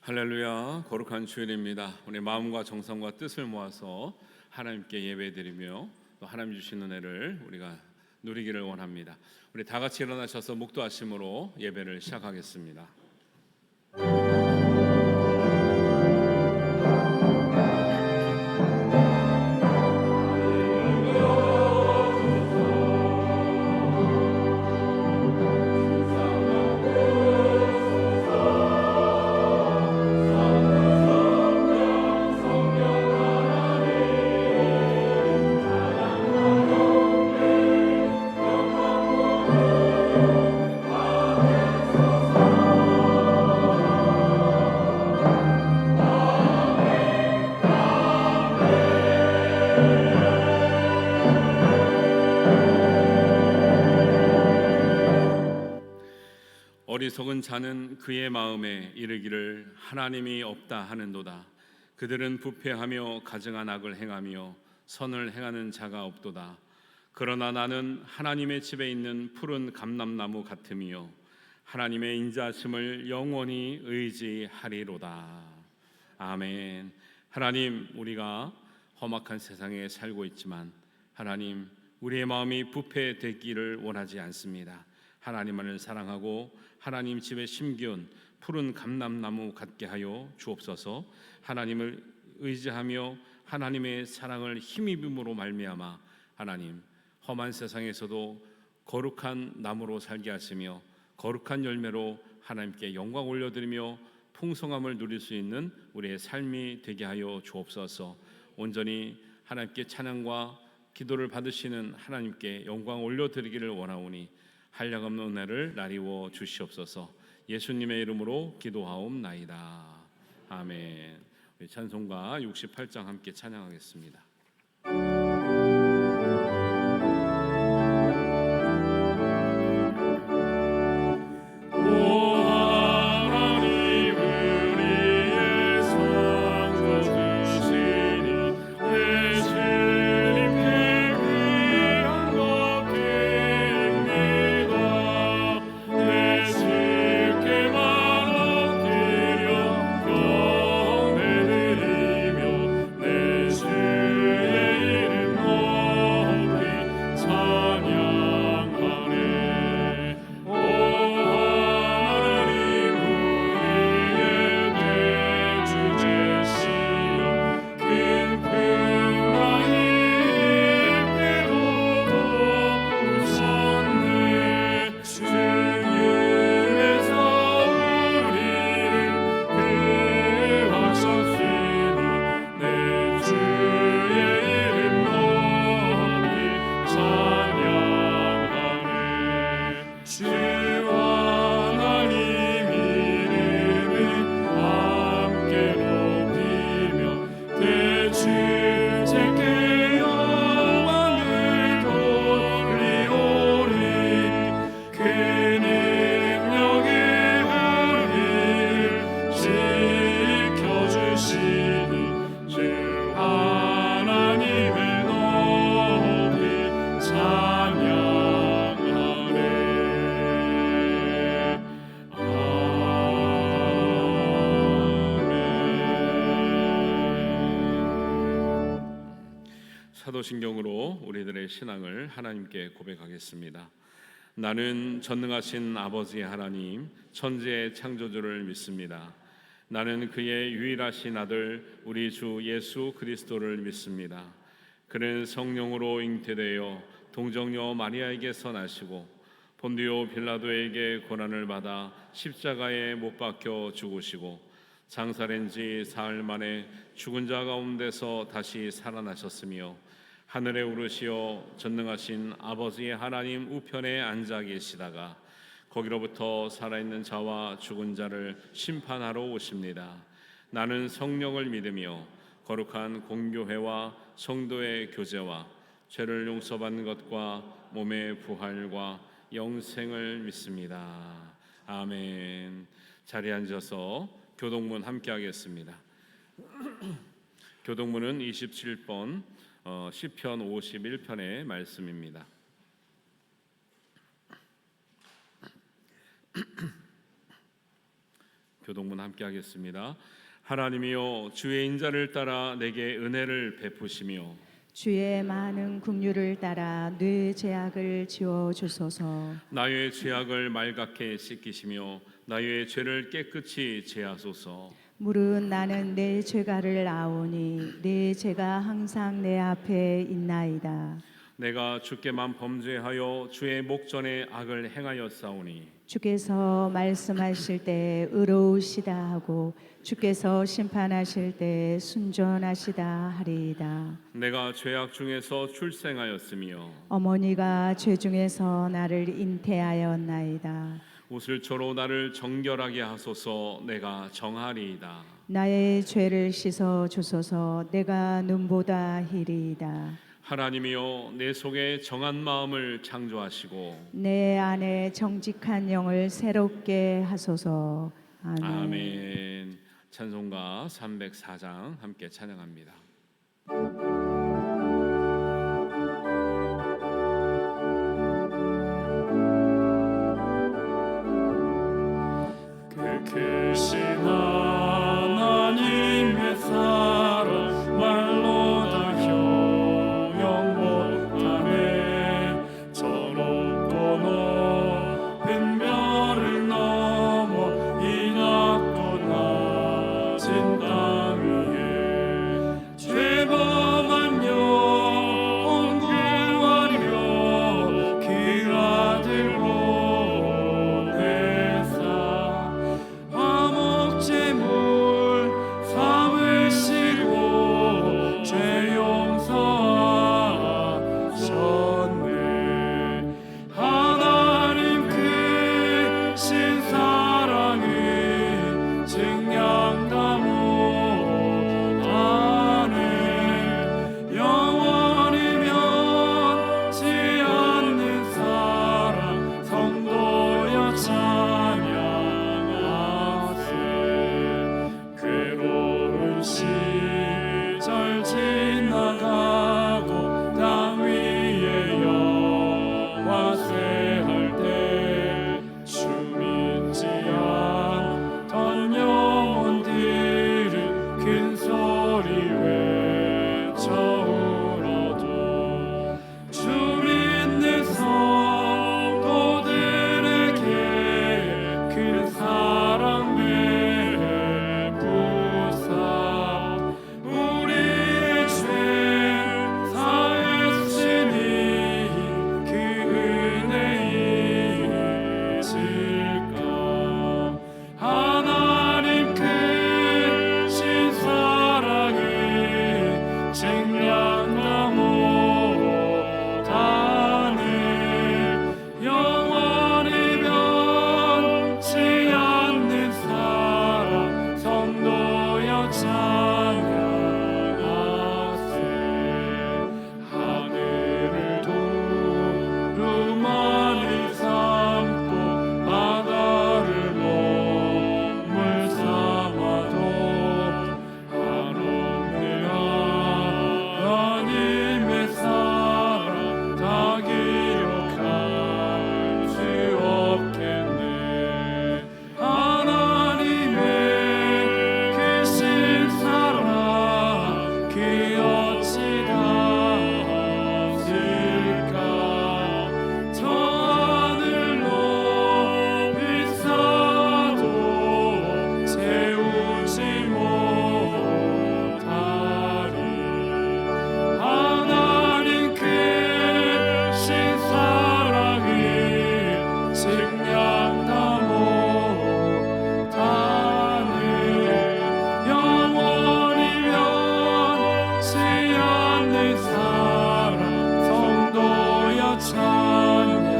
할렐루야, 거룩한 주일입니다. 우리 마음과 정성과 뜻을 모아서 하나님께 예배드리며 또 하나님 주신 은혜를 우리가 누리기를 원합니다. 우리 다 같이 일어나셔서 묵도하심으로 예배를 시작하겠습니다. 어리석은 자는 그의 마음에 이르기를 하나님이 없다 하는도다. 그들은 부패하며 가증한 악을 행하며 선을 행하는 자가 없도다. 그러나 나는 하나님의 집에 있는 푸른 감람나무 같으며 하나님의 인자하심을 영원히 의지하리로다. 아멘. 하나님, 우리가 험악한 세상에 살고 있지만 하나님, 우리의 마음이 부패되기를 원하지 않습니다. 하나님만을 사랑하고 하나님 집에 심기운 푸른 감람나무 같게 하여 주옵소서. 하나님을 의지하며 하나님의 사랑을 힘입음으로 말미암아 하나님 험한 세상에서도 거룩한 나무로 살게 하시며 거룩한 열매로 하나님께 영광 올려드리며 풍성함을 누릴 수 있는 우리의 삶이 되게 하여 주옵소서. 온전히 하나님께 찬양과 기도를 받으시는 하나님께 영광 올려드리기를 원하오니 한량없는 은혜를 나리워 주시옵소서. 예수님의 이름으로 기도하옵나이다. 아멘. 우리 찬송가 68장 함께 찬양하겠습니다. 사도신경으로 우리들의 신앙을 하나님께 고백하겠습니다. 나는 전능하신 아버지의 하나님, 천지의 창조주를 믿습니다. 나는 그의 유일하신 아들 우리 주 예수 그리스도를 믿습니다. 그는 성령으로 잉태되어 동정녀 마리아에게서 나시고 본디오 빌라도에게 고난을 받아 십자가에 못 박혀 죽으시고 장사된 지 사흘 만에 죽은 자 가운데서 다시 살아나셨으며 하늘에 오르시어 전능하신 아버지의 하나님 우편에 앉아 계시다가 거기로부터 살아있는 자와 죽은 자를 심판하러 오십니다. 나는 성령을 믿으며 거룩한 공교회와 성도의 교제와 죄를 용서받는 것과 몸의 부활과 영생을 믿습니다. 아멘. 자리에 앉아서 교동문 함께 하겠습니다. 교동문은 27번 시편 51편의 말씀입니다. 교동문 함께 하겠습니다. 하나님이여 주의 인자를 따라 내게 은혜를 베푸시며 주의 많은 긍휼을 따라 뇌 죄악을 지워 주소서. 나의 죄악을 말갛게 씻기시며 나의 죄를 깨끗이 제하소서. 무릇 나는 내 죄가를 아오니 내 죄가 항상 내 앞에 있나이다. 내가 주께만 범죄하여 주의 목전에 악을 행하였사오니 주께서 말씀하실 때 의로우시다 하고 주께서 심판하실 때 순전하시다 하리이다. 내가 죄악 중에서 출생하였으며 어머니가 죄 중에서 나를 잉태하였나이다. 우슬초로 나를 정결하게 하소서. 내가 정하리이다. 나의 죄를 씻어 주소서. 내가 눈보다 희리이다. 하나님이여 내 속에 정한 마음을 창조하시고 내 안에 정직한 영을 새롭게 하소서. 아멘. 아멘. 찬송가 304장 함께 찬양합니다. 크신 하나님의 사랑 말로 다 형용 못하네. 저높고 높은 별을 넘어 이 낮고 낮은 땅 위에 죄 범한 영혼 구하려 그 아들 보내사 화목제물 삼으시고 죄 용서하셨네. 하나님 크신 사랑은 증량다 못하네. 영원히 변치 않는 사랑 성도여 찬양하세. 괴로운 시절 지나가고 땅 위에 영화세할 때 주 믿지 않던 영혼들은 큰 소리 외쳐 울어도 주 믿는 성도들에게 큰 사랑 베푸사 우리의 죄 사했으니 그 은혜 잊을까. 하나님 크신 사랑은 증량다 못하네. 영원히 변치 않는 사랑 성도여 찬양하세. 하늘을 두루마리 삼고 바다를 먹물 삼아도 한없는 하나님의 사랑 다 기록할 수 없겠네. 하나님의 크신 사랑 그 어찌 닿았을까. 저 하늘 높이 쌓아도 채우지 못하리. 하나님 크신 사랑을 증량다 못하네. 영원히 변치 않는 사랑 성도여 찬양하세.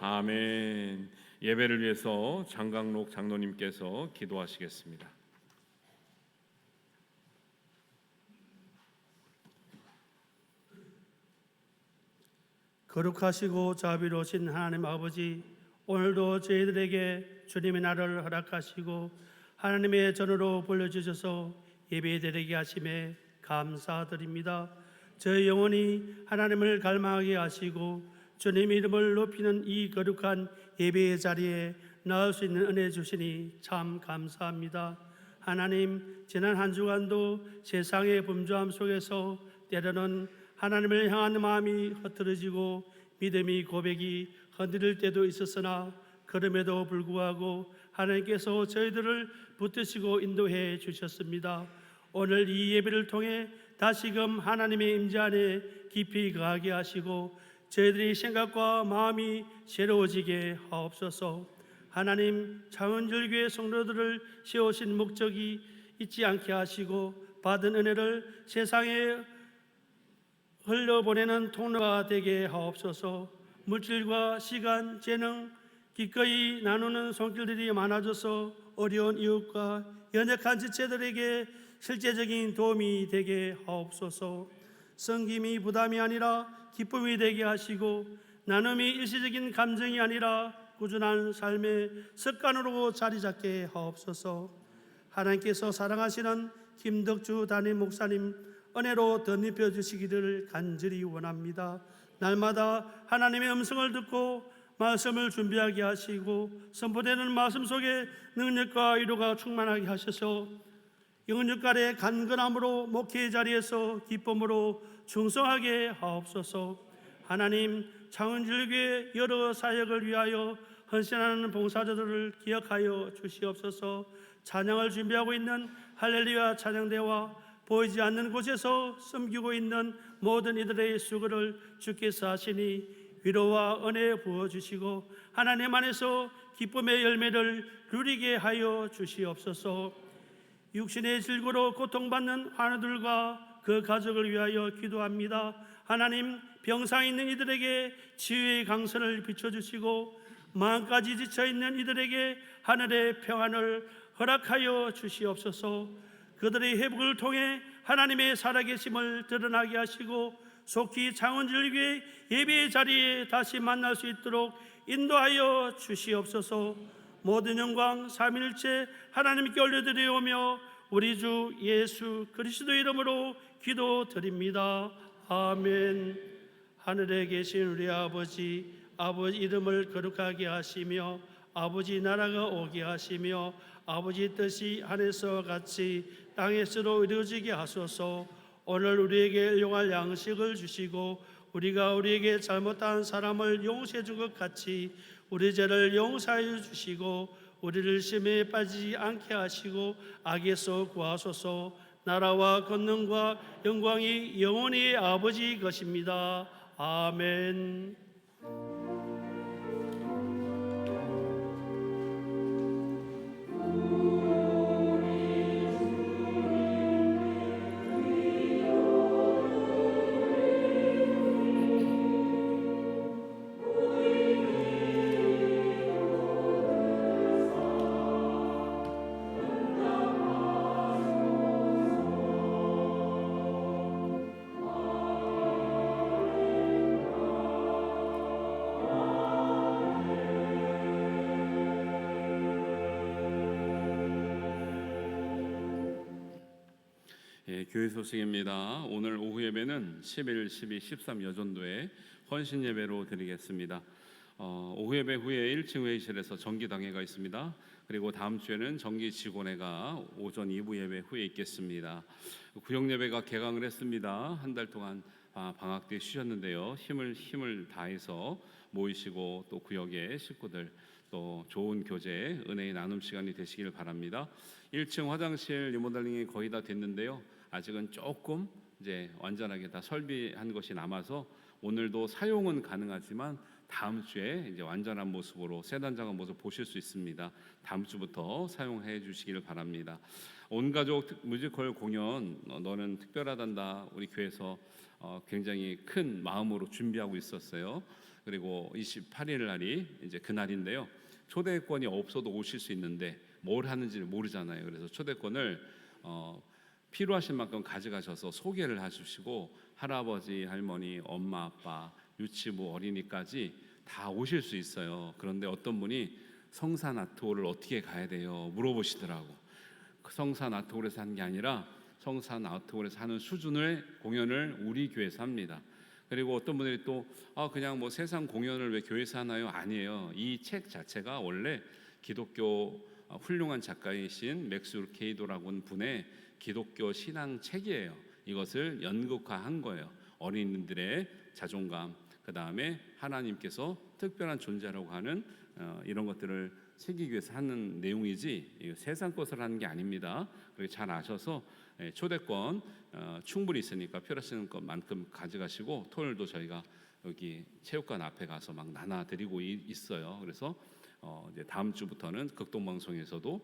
아멘. 예배를 위해서 장강록 장로님께서 기도하시겠습니다. 거룩하시고 자비로우신 하나님 아버지, 오늘도 저희들에게 주님의 날을 허락하시고 하나님의 전으로 불러주셔서 예배드리게 하심에 감사드립니다. 저희 영혼이 하나님을 갈망하게 하시고 주님 이름을 높이는 이 거룩한 예배의 자리에 나올 수 있는 은혜 주시니 참 감사합니다. 하나님, 지난 한 주간도 세상의 분주함 속에서 때로는 하나님을 향한 마음이 흐트러지고 믿음의 고백이 흔들릴 때도 있었으나 그럼에도 불구하고 하나님께서 저희들을 붙드시고 인도해 주셨습니다. 오늘 이 예배를 통해 다시금 하나님의 임재 안에 깊이 거하게 하시고 저희들의 생각과 마음이 새로워지게 하옵소서. 하나님, 창원절교회 성도들을 세우신 목적이 잊지 않게 하시고 받은 은혜를 세상에 흘려보내는 통로가 되게 하옵소서. 물질과 시간, 재능, 기꺼이 나누는 손길들이 많아져서 어려운 이웃과 연약한 지체들에게 실제적인 도움이 되게 하옵소서. 섬김이 부담이 아니라 기쁨이 되게 하시고 나눔이 일시적인 감정이 아니라 꾸준한 삶의 습관으로 자리 잡게 하옵소서. 하나님께서 사랑하시는 김덕주 담임 목사님 은혜로 덧입혀 주시기를 간절히 원합니다. 날마다 하나님의 음성을 듣고 말씀을 준비하게 하시고 선포되는 말씀 속에 능력과 위로가 충만하게 하셔서 영육간의 간근함으로 목회의 자리에서 기쁨으로 충성하게 하옵소서. 하나님, 창원절교회 여러 사역을 위하여 헌신하는 봉사자들을 기억하여 주시옵소서. 찬양을 준비하고 있는 할렐루야 찬양대와 보이지 않는 곳에서 섬기고 있는 모든 이들의 수고를 주께서 하시니 위로와 은혜 부어주시고 하나님 안에서 기쁨의 열매를 누리게 하여 주시옵소서. 육신의 질고로 고통받는 환우들과 그 가족을 위하여 기도합니다. 하나님, 병상 있는 이들에게 치유의 강선을 비춰주시고 마음까지 지쳐있는 이들에게 하늘의 평안을 허락하여 주시옵소서. 그들의 회복을 통해 하나님의 살아계심을 드러나게 하시고 속히 창원절교회 예배의 자리에 다시 만날 수 있도록 인도하여 주시옵소서. 모든 영광 삼위일체 하나님께 올려드리오며 우리 주 예수 그리스도 이름으로 기도드립니다. 아멘. 하늘에 계신 우리 아버지 이름을 거룩하게 하시며 아버지 나라가 오게 하시며 아버지 뜻이 하늘에서 같이 땅에서도 이루어지게 하소서. 오늘 우리에게 일용할 양식을 주시고 우리가 우리에게 잘못한 사람을 용서해 준 것 같이 우리 죄를 용서하여 주시고 우리를 시험에 빠지지 않게 하시고 악에서 구하소서. 나라와 권능과 영광이 영원히 아버지 것입니다. 아멘. 교회 소식입니다. 오늘 오후 예배는 11, 12, 13 여전도에 헌신 예배로 드리겠습니다. 오후 예배 후에 1층 회의실에서 정기당회가 있습니다. 그리고 다음 주에는 정기 직원회가 오전 2부 예배 후에 있겠습니다. 구역 예배가 개강을 했습니다. 한 달 동안 방학 때 쉬셨는데요. 힘을 다해서 모이시고 또 구역의 식구들 또 좋은 교제, 은혜의 나눔 시간이 되시길 바랍니다. 1층 화장실 리모델링이 거의 다 됐는데요. 아직은 조금 이제 완전하게 다 설비한 것이 남아서 오늘도 사용은 가능하지만 다음 주에 이제 완전한 모습으로 세단장한 모습 보실 수 있습니다. 다음 주부터 사용해 주시기를 바랍니다. 온 가족 뮤지컬 공연 너는 특별하단다 우리 교회에서 굉장히 큰 마음으로 준비하고 있었어요. 그리고 28일 날이 이제 그날인데요. 초대권이 없어도 오실 수 있는데 뭘 하는지를 모르잖아요. 그래서 초대권을 필요하신 만큼 가져가셔서 소개를 해주시고 할아버지, 할머니, 엄마, 아빠, 유치부, 어린이까지 다 오실 수 있어요. 그런데 어떤 분이 성산 아트홀을 어떻게 가야 돼요? 물어보시더라고. 그 성산 아트홀에서 하는 게 아니라 성산 아트홀에서 하는 수준의 공연을 우리 교회에서 합니다. 그리고 어떤 분들이 또 그냥 뭐 세상 공연을 왜 교회에서 하나요? 아니에요. 이 책 자체가 원래 기독교 훌륭한 작가이신 맥스 루케이도라고 분의 기독교 신앙 책이에요. 이것을 연극화한 거예요. 어린이들의 자존감, 그 다음에 하나님께서 특별한 존재라고 하는 이런 것들을 새기기 위해서 하는 내용이지 세상 것을 하는 게 아닙니다. 그리고 잘 아셔서 초대권 충분히 있으니까 필요하신 것만큼 가져가시고 토요일도 저희가 여기 체육관 앞에 가서 막 나눠드리고 있어요. 그래서 이제 다음 주부터는 극동방송에서도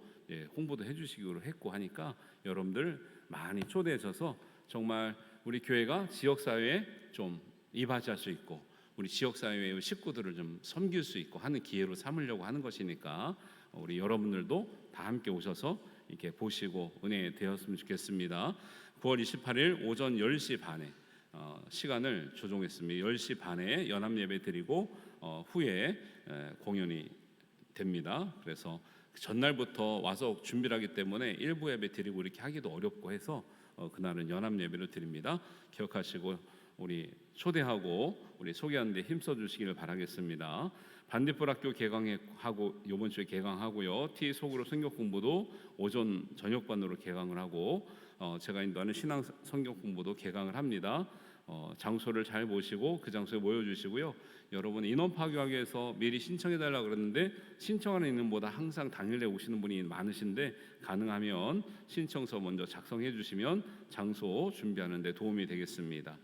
홍보도 해주시기로 했고 하니까 여러분들 많이 초대해셔서 정말 우리 교회가 지역사회에 좀 이바지할 수 있고 우리 지역사회의 식구들을 좀 섬길 수 있고 하는 기회로 삼으려고 하는 것이니까 우리 여러분들도 다 함께 오셔서 이렇게 보시고 은혜 되었으면 좋겠습니다. 9월 28일 오전 10시 반에 시간을 조정했습니다. 10시 반에 연합예배 드리고 후에 공연이 됩니다. 그래서 전날부터 와서 준비를 하기 때문에 일부 예배 드리고 이렇게 하기도 어렵고 해서 그날은 연합예배를 드립니다. 기억하시고 우리 초대하고 우리 소개하는 데 힘써 주시기를 바라겠습니다. 반딧불학교 개강하고 이번 주에 개강하고요. T 속으로 성경 공부도 오전 저녁반으로 개강을 하고 제가 인도하는 신앙 성경 공부도 개강을 합니다. 장소를 잘 모시고 그 장소에 모여주시고요. 여러분 인원 파악하기 위해서 미리 신청해 달라고 그랬는데 신청하는 인원보다 항상 당일에 오시는 분이 많으신데 가능하면 신청서 먼저 작성해 주시면 장소 준비하는 데 도움이 되겠습니다.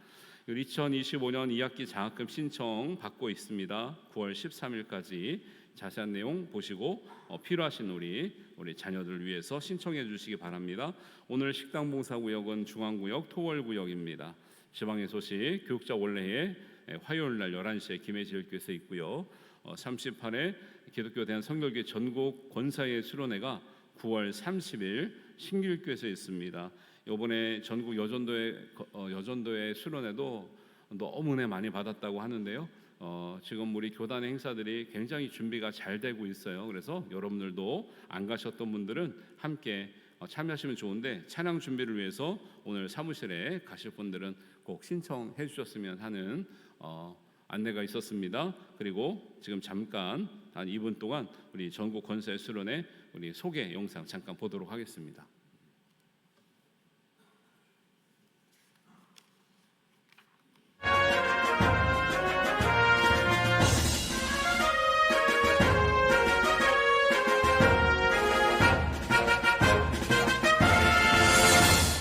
2025년 2학기 장학금 신청 받고 있습니다. 9월 13일까지 자세한 내용 보시고 필요하신 우리 자녀들을 위해서 신청해 주시기 바랍니다. 오늘 식당봉사구역은 중앙구역 토월구역입니다. 지방의 소식 교육자 원래에 화요일날 11시에 김해지역교회에서 있고요. 38회 기독교 대한 선교계 전국 권사회 수련회가 9월 30일 신길교회에서 있습니다. 이번에 전국 여전도의 수련회도 너무 은혜 많이 받았다고 하는데요. 지금 우리 교단의 행사들이 굉장히 준비가 잘 되고 있어요. 그래서 여러분들도 안 가셨던 분들은 함께 참여하시면 좋은데 찬양 준비를 위해서 오늘 사무실에 가실 분들은 꼭 신청해 주셨으면 하는 안내가 있었습니다. 그리고 지금 잠깐 한 2분 동안 우리 전국 권사회 수련회 우리 소개 영상 잠깐 보도록 하겠습니다.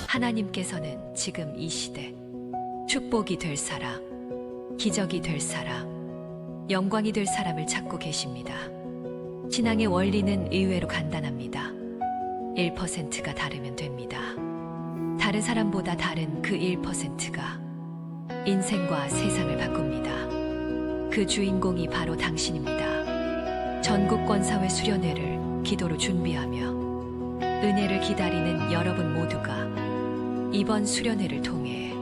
하나님께서는 지금 이 시대 축복이 될 사람, 기적이 될 사람, 영광이 될 사람을 찾고 계십니다. 신앙의 원리는 의외로 간단합니다. 1%가 다르면 됩니다. 다른 사람보다 다른 그 1%가 인생과 세상을 바꿉니다. 그 주인공이 바로 당신입니다. 전국 권사회 수련회를 기도로 준비하며 은혜를 기다리는 여러분 모두가 이번 수련회를 통해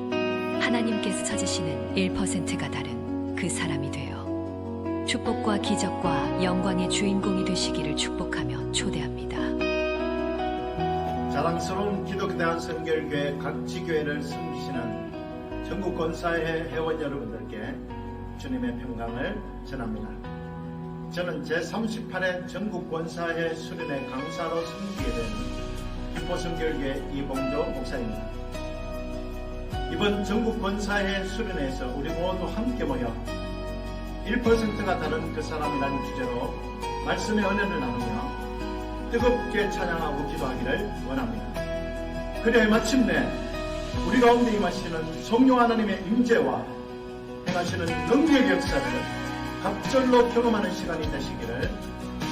하나님께서 찾으시는 1%가 다른 그 사람이 되어 축복과 기적과 영광의 주인공이 되시기를 축복하며 초대합니다. 자랑스러운 기독교 대한선결교회 각 지교회를 섬기시는 전국 권사회 회원 여러분들께 주님의 평강을 전합니다. 저는 제38회 전국 권사회 수련회 강사로 섬기게 된 기포선결교회 이봉조 목사입니다. 이번 전국 권사회 수련회에서 우리 모두 함께 모여 1%가 다른 그 사람이라는 주제로 말씀의 은혜를 나누며 뜨겁게 찬양하고 기도하기를 원합니다. 그래야 마침내 우리 가운데 임하시는 성령 하나님의 임재와 행하시는 능력의 역사를 갑절로 경험하는 시간이 되시기를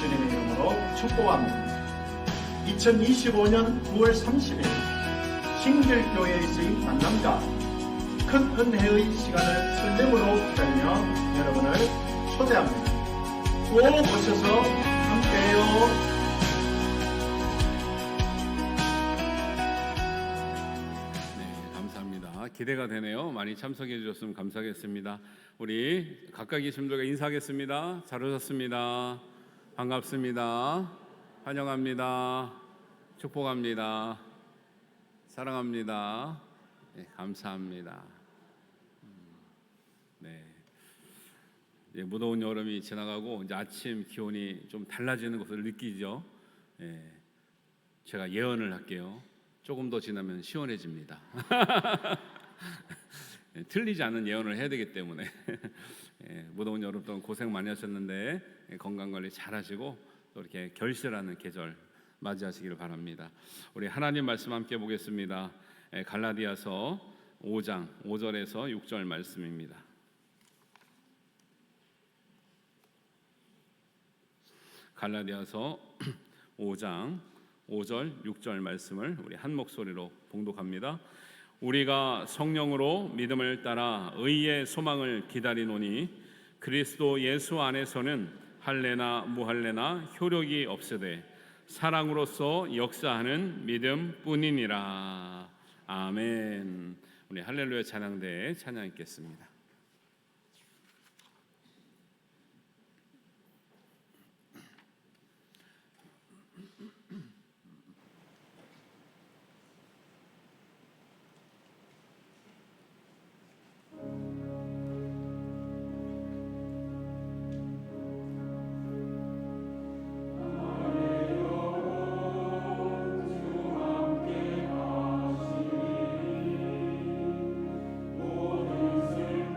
주님의 이름으로 축복합니다. 2025년 9월 30일 신길교회에서의 만남과 큰 은혜의 시간을 설렘으로 기다리며 여러분을 초대합니다. 꼭 오셔서 함께해요. 네, 감사합니다. 기대가 되네요. 많이 참석해 주셨으면 감사하겠습니다. 우리 각각 계신 분들과 인사하겠습니다. 잘 오셨습니다. 반갑습니다. 환영합니다. 축복합니다. 사랑합니다. 네, 감사합니다. 네. 이제 무더운 여름이 지나가고 이제 아침 기온이 좀 달라지는 것을 느끼죠. 예. 제가 예언을 할게요. 조금 더 지나면 시원해집니다. 예, 틀리지 않은 예언을 해야 되기 때문에 예, 무더운 여름 동안 고생 많이 하셨는데 건강 관리 잘 하시고 또 이렇게 결실하는 계절 맞이하시기를 바랍니다. 우리 하나님 말씀 함께 보겠습니다. 갈라디아서 5장 5절에서 6절 말씀입니다. 갈라디아서 5장 5절 6절 말씀을 우리 한 목소리로 봉독합니다. 우리가 성령으로 믿음을 따라 의의 소망을 기다리노니 그리스도 예수 안에서는 할례나 무할례나 효력이 없으되 사랑으로서 역사하는 믿음뿐이니라. 아멘. 우리 할렐루야 찬양대에 찬양 있겠습니다. 모든 슬픔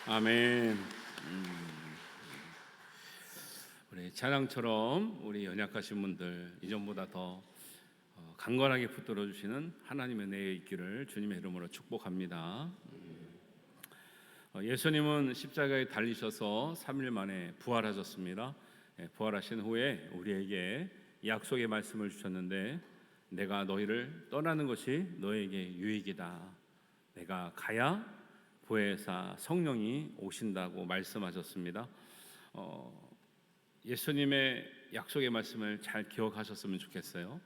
아멘. 우리 찬양처럼 우리 연약하신 분들 이전보다 더 강건하게 붙들어 주시는 하나님의 은혜에 있기를 주님의 이름으로 축복합니다. 예수님은 십자가에 달리셔서 3일 만에 부활하셨습니다. 부활하신 후에 우리에게 약속의 말씀을 주셨는데, 내가 너희를 떠나는 것이 너에게 유익이다. 내가 가야 보혜사 성령이 오신다고 말씀하셨습니다. 예수님의 약속의 말씀을 잘 기억하셨으면 좋겠어요.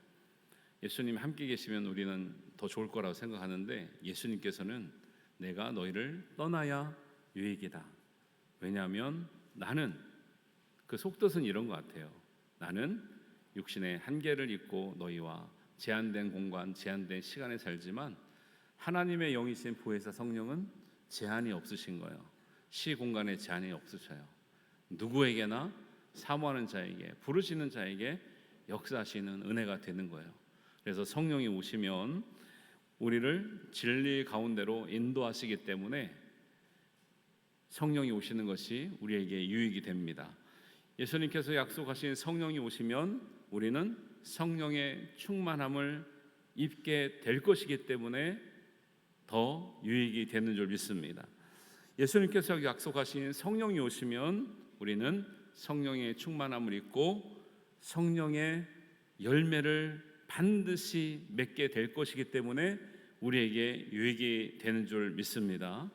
예수님 함께 계시면 우리는 더 좋을 거라고 생각하는데, 예수님께서는 내가 너희를 떠나야 유익이다. 왜냐하면 나는, 그 속뜻은 이런 것 같아요. 나는 육신의 한계를 잊고 너희와 제한된 공간, 제한된 시간에 살지만 하나님의 영이신 보혜사 성령은 제한이 없으신 거예요. 시 공간에 제한이 없으셔요. 누구에게나 사모하는 자에게, 부르시는 자에게 역사하시는 은혜가 되는 거예요. 그래서 성령이 오시면 우리를 진리 가운데로 인도하시기 때문에 성령이 오시는 것이 우리에게 유익이 됩니다. 예수님께서 약속하신 성령이 오시면 우리는 성령의 충만함을 입게 될 것이기 때문에 더 유익이 되는 줄 믿습니다. 예수님께서 약속하신 성령이 오시면 우리는 성령의 충만함을 입고 성령의 열매를 반드시 맺게 될 것이기 때문에 우리에게 유익이 되는 줄 믿습니다.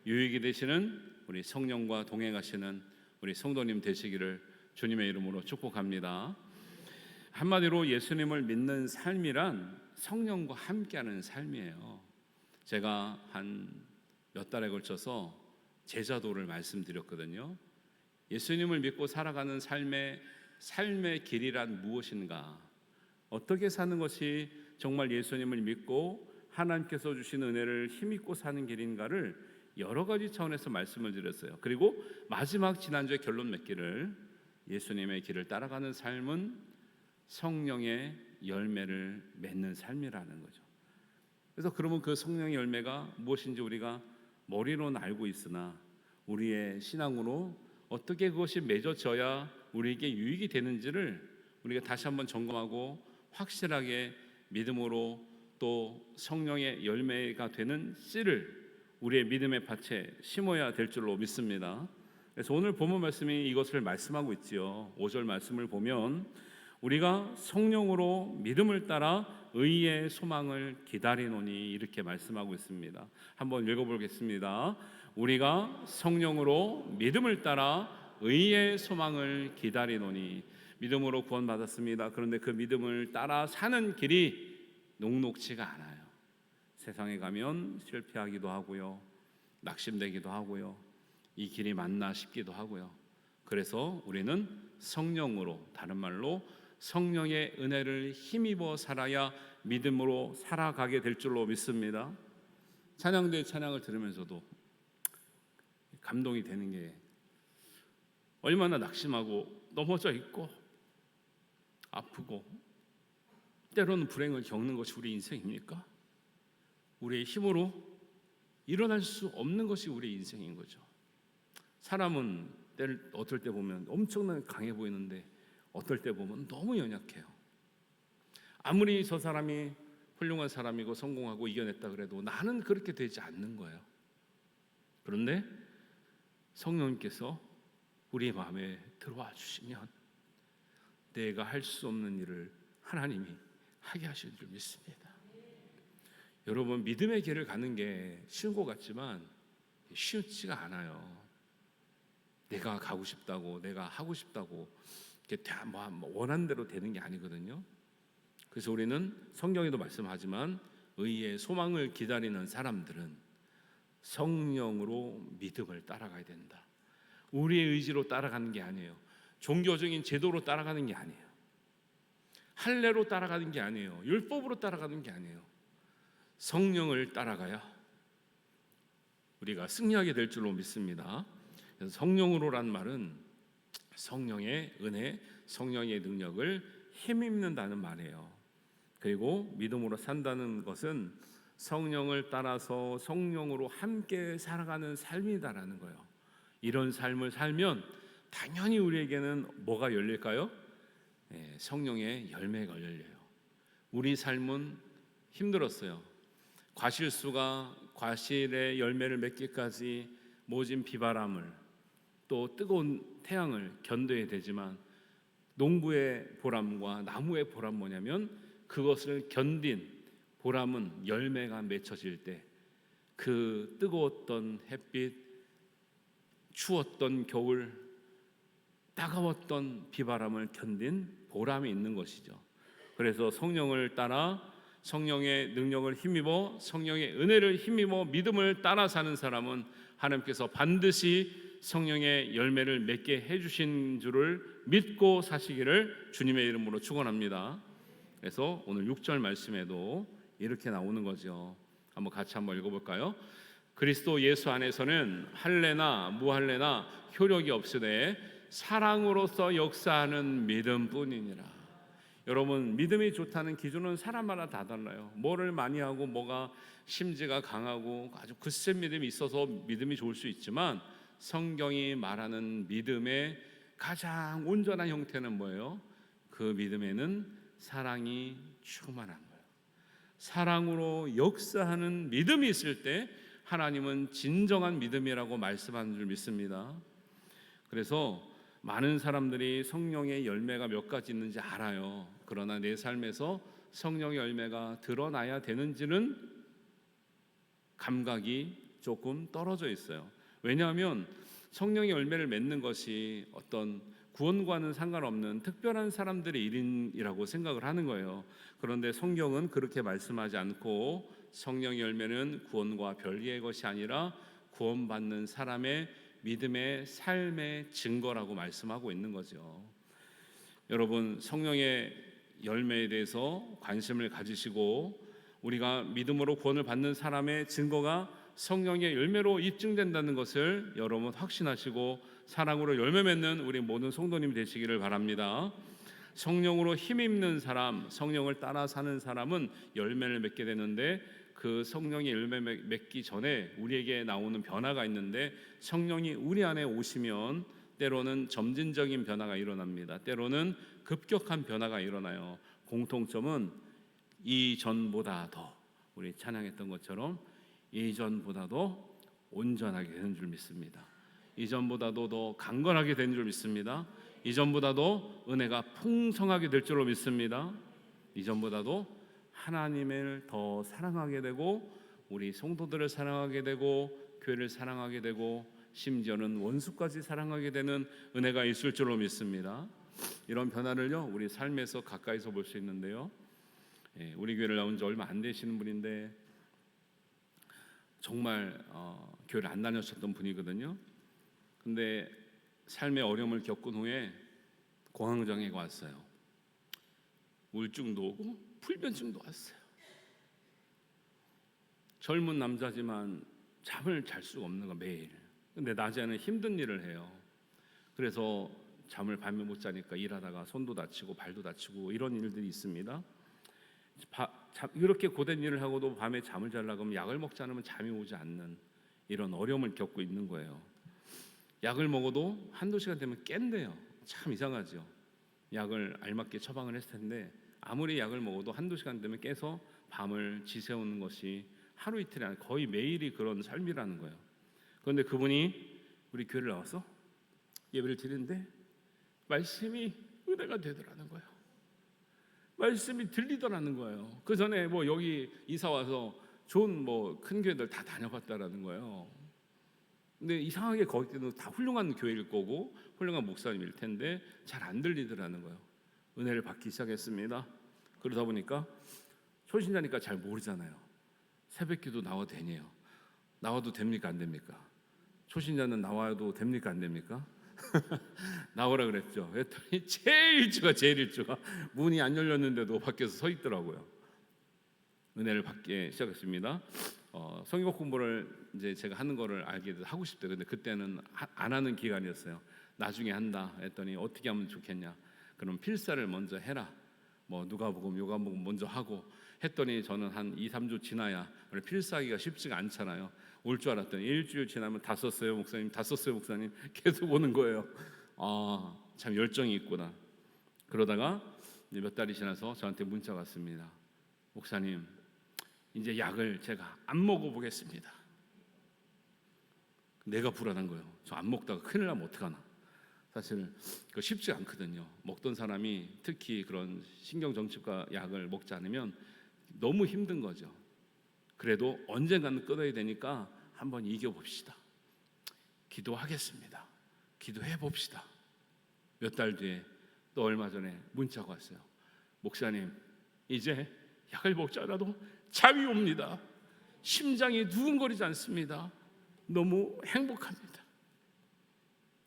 유익이 되시는 우리 성령과 동행하시는 우리 성도님 되시기를 주님의 이름으로 축복합니다. 한마디로 예수님을 믿는 삶이란 성령과 함께하는 삶이에요. 제가 한 몇 달에 걸쳐서 제자도를 말씀드렸거든요. 예수님을 믿고 살아가는 삶의 길이란 무엇인가? 어떻게 사는 것이 정말 예수님을 믿고 하나님께서 주시는 은혜를 힘입고 사는 길인가를 여러 가지 차원에서 말씀을 드렸어요. 그리고 마지막 지난주에 결론 맺기를, 예수님의 길을 따라가는 삶은 성령의 열매를 맺는 삶이라는 거죠. 그래서 그러면 그 성령의 열매가 무엇인지 우리가 머리로는 알고 있으나 우리의 신앙으로 어떻게 그것이 맺어져야 우리에게 유익이 되는지를 우리가 다시 한번 점검하고 확실하게 믿음으로 또 성령의 열매가 되는 씨를 우리의 믿음의 밭에 심어야 될 줄로 믿습니다. 그래서 오늘 본문 말씀이 이것을 말씀하고 있지요. 5절 말씀을 보면 우리가 성령으로 믿음을 따라 의의 소망을 기다리노니 이렇게 말씀하고 있습니다. 한번 읽어보겠습니다. 우리가 성령으로 믿음을 따라 의의 소망을 기다리노니, 믿음으로 구원받았습니다. 그런데 그 믿음을 따라 사는 길이 녹록지가 않아요. 세상에 가면 실패하기도 하고요, 낙심되기도 하고요, 이 길이 맞나 싶기도 하고요. 그래서 우리는 성령으로, 다른 말로 성령의 은혜를 힘입어 살아야 믿음으로 살아가게 될 줄로 믿습니다. 찬양대 찬양을 들으면서도 감동이 되는 게, 얼마나 낙심하고 넘어져 있고 아프고 때로는 불행을 겪는 것이 우리 인생입니까? 우리의 힘으로 일어날 수 없는 것이 우리 인생인 거죠. 사람은 어떨 때 보면 엄청나게 강해 보이는데 어떨 때 보면 너무 연약해요. 아무리 저 사람이 훌륭한 사람이고 성공하고 이겨냈다 그래도 나는 그렇게 되지 않는 거예요. 그런데 성령님께서 우리 마음에 들어와 주시면 내가 할 수 없는 일을 하나님이 하게 하실 줄 믿습니다. 여러분, 믿음의 길을 가는 게 쉬운 것 같지만 쉽지가 않아요. 내가 가고 싶다고, 내가 하고 싶다고 이렇게 다 원하는 대로 되는 게 아니거든요. 그래서 우리는 성경에도 말씀하지만 의의 소망을 기다리는 사람들은 성령으로 믿음을 따라가야 된다. 우리의 의지로 따라가는 게 아니에요. 종교적인 제도로 따라가는 게 아니에요. 할례로 따라가는 게 아니에요. 율법으로 따라가는 게 아니에요. 성령을 따라가야 우리가 승리하게 될 줄로 믿습니다. 그래서 성령으로란 말은 성령의 은혜, 성령의 능력을 힘입는다는 말이에요. 그리고 믿음으로 산다는 것은 성령을 따라서 성령으로 함께 살아가는 삶이다라는 거예요. 이런 삶을 살면 당연히 우리에게는 뭐가 열릴까요? 성령의 열매가 열려요. 우리 삶은 힘들었어요. 과실수가 과실의 열매를 맺기까지 모진 비바람을 또 뜨거운 태양을 견뎌야 되지만 농부의 보람과 나무의 보람 뭐냐면 그것을 견딘 보람은 열매가 맺혀질 때 그 뜨거웠던 햇빛, 추웠던 겨울, 따가웠던 비바람을 견딘 보람이 있는 것이죠. 그래서 성령을 따라 성령의 능력을 힘입어 성령의 은혜를 힘입어 믿음을 따라 사는 사람은 하나님께서 반드시 성령의 열매를 맺게 해주신 줄을 믿고 사시기를 주님의 이름으로 축원합니다. 그래서 오늘 6절 말씀에도 이렇게 나오는 거죠. 같이 한번 읽어볼까요? 그리스도 예수 안에서는 할례나 무할례나 효력이 없으되 사랑으로서 역사하는 믿음뿐이니라. 여러분, 믿음이 좋다는 기준은 사람마다 다 달라요. 뭐를 많이 하고 뭐가 심지가 강하고 아주 굳센 믿음이 있어서 믿음이 좋을 수 있지만 성경이 말하는 믿음의 가장 온전한 형태는 뭐예요? 그 믿음에는 사랑이 충만한 거예요. 사랑으로 역사하는 믿음이 있을 때 하나님은 진정한 믿음이라고 말씀하는 줄 믿습니다. 그래서 많은 사람들이 성령의 열매가 몇 가지 있는지 알아요. 그러나 내 삶에서 성령의 열매가 드러나야 되는지는 감각이 조금 떨어져 있어요. 왜냐하면 성령의 열매를 맺는 것이 어떤 구원과는 상관없는 특별한 사람들의 일이라고 생각을 하는 거예요. 그런데 성경은 그렇게 말씀하지 않고 성령의 열매는 구원과 별개의 것이 아니라 구원받는 사람의 믿음의 삶의 증거라고 말씀하고 있는 거죠. 여러분, 성령의 열매에 대해서 관심을 가지시고 우리가 믿음으로 구원을 받는 사람의 증거가 성령의 열매로 입증된다는 것을 여러분 확신하시고 사랑으로 열매 맺는 우리 모든 성도님 되시기를 바랍니다. 성령으로 힘입는 사람, 성령을 따라 사는 사람은 열매를 맺게 되는데 그 성령의 열매 맺기 전에 우리에게 나오는 변화가 있는데 성령이 우리 안에 오시면 때로는 점진적인 변화가 일어납니다. 때로는 급격한 변화가 일어나요. 공통점은 이전보다 더, 우리 찬양했던 것처럼 이전보다도 온전하게 되는 줄 믿습니다. 이전보다도 더 강건하게 되는 줄 믿습니다. 이전보다도 은혜가 풍성하게 될 줄로 믿습니다. 이전보다도 하나님을 더 사랑하게 되고 우리 성도들을 사랑하게 되고 교회를 사랑하게 되고 심지어는 원수까지 사랑하게 되는 은혜가 있을 줄로 믿습니다. 이런 변화를요 우리 삶에서 가까이서 볼 수 있는데요. 우리 교회를 나온 지 얼마 안 되시는 분인데 정말 교회를 안 다녔었던 분이거든요. 근데 삶의 어려움을 겪은 후에 공황장애가 왔어요. 우울증도 오고 불면증도 왔어요. 젊은 남자지만 잠을 잘 수가 없는 거 매일. 근데 낮에는 힘든 일을 해요. 그래서 잠을 밤에 못 자니까 일하다가 손도 다치고 발도 다치고 이런 일들이 있습니다. 이렇게 고된 일을 하고도 밤에 잠을 자려고 하면 약을 먹지 않으면 잠이 오지 않는 이런 어려움을 겪고 있는 거예요. 약을 먹어도 한두 시간 되면 깬대요. 참 이상하죠. 약을 알맞게 처방을 했을 텐데 아무리 약을 먹어도 한두 시간 되면 깨서 밤을 지새우는 것이 하루 이틀이 아니라 거의 매일이 그런 삶이라는 거예요. 그런데 그분이 우리 교회를 나와서 예배를 드리는데 말씀이 은혜가 되더라는 거예요. 말씀이 들리더라는 거예요. 그 전에 뭐 여기 이사 와서 좋은 뭐 큰 교회들 다 다녀봤다라는 거예요. 근데 이상하게 거기는 다 훌륭한 교회일 거고 훌륭한 목사님일 텐데 잘 안 들리더라는 거예요. 은혜를 받기 시작했습니다. 그러다 보니까 초신자니까 잘 모르잖아요. 새벽기도 나와도 되네요. 나와도 됩니까 안 됩니까? 초신자는 나와도 됩니까 안 됩니까? 나오라 그랬죠. 그랬더니 제일 일주가 문이 안 열렸는데도 밖에서 서 있더라고요. 은혜를 받기 시작했습니다. 성경 공부를 이제 제가 하는 거를 알게 돼서 하고 싶대요. 근데 그때는 안 하는 기간이었어요. 나중에 한다 했더니 어떻게 하면 좋겠냐? 그럼 필사를 먼저 해라. 뭐 누가복음, 요한복음 먼저 하고 했더니 저는 한 2, 3주 지나야 원래 필사하기가 쉽지가 않잖아요. 올 줄 알았더니 일주일 지나면 다 썼어요 목사님, 다 썼어요 목사님 계속 오는 거예요. 참 열정이 있구나. 그러다가 몇 달이 지나서 저한테 문자가 왔습니다. 목사님, 이제 약을 제가 안 먹어보겠습니다. 내가 불안한 거예요. 저 안 먹다가 큰일 나면 어떡하나. 사실 그 쉽지 않거든요. 먹던 사람이 특히 그런 신경정치과 약을 먹지 않으면 너무 힘든 거죠. 그래도 언젠가는 끊어야 되니까 한번 이겨봅시다. 기도하겠습니다. 기도해 봅시다. 몇 달 뒤에 또 얼마 전에 문자가 왔어요. 목사님, 이제 약을 먹지 않아도 잠이 옵니다. 심장이 두근거리지 않습니다. 너무 행복합니다.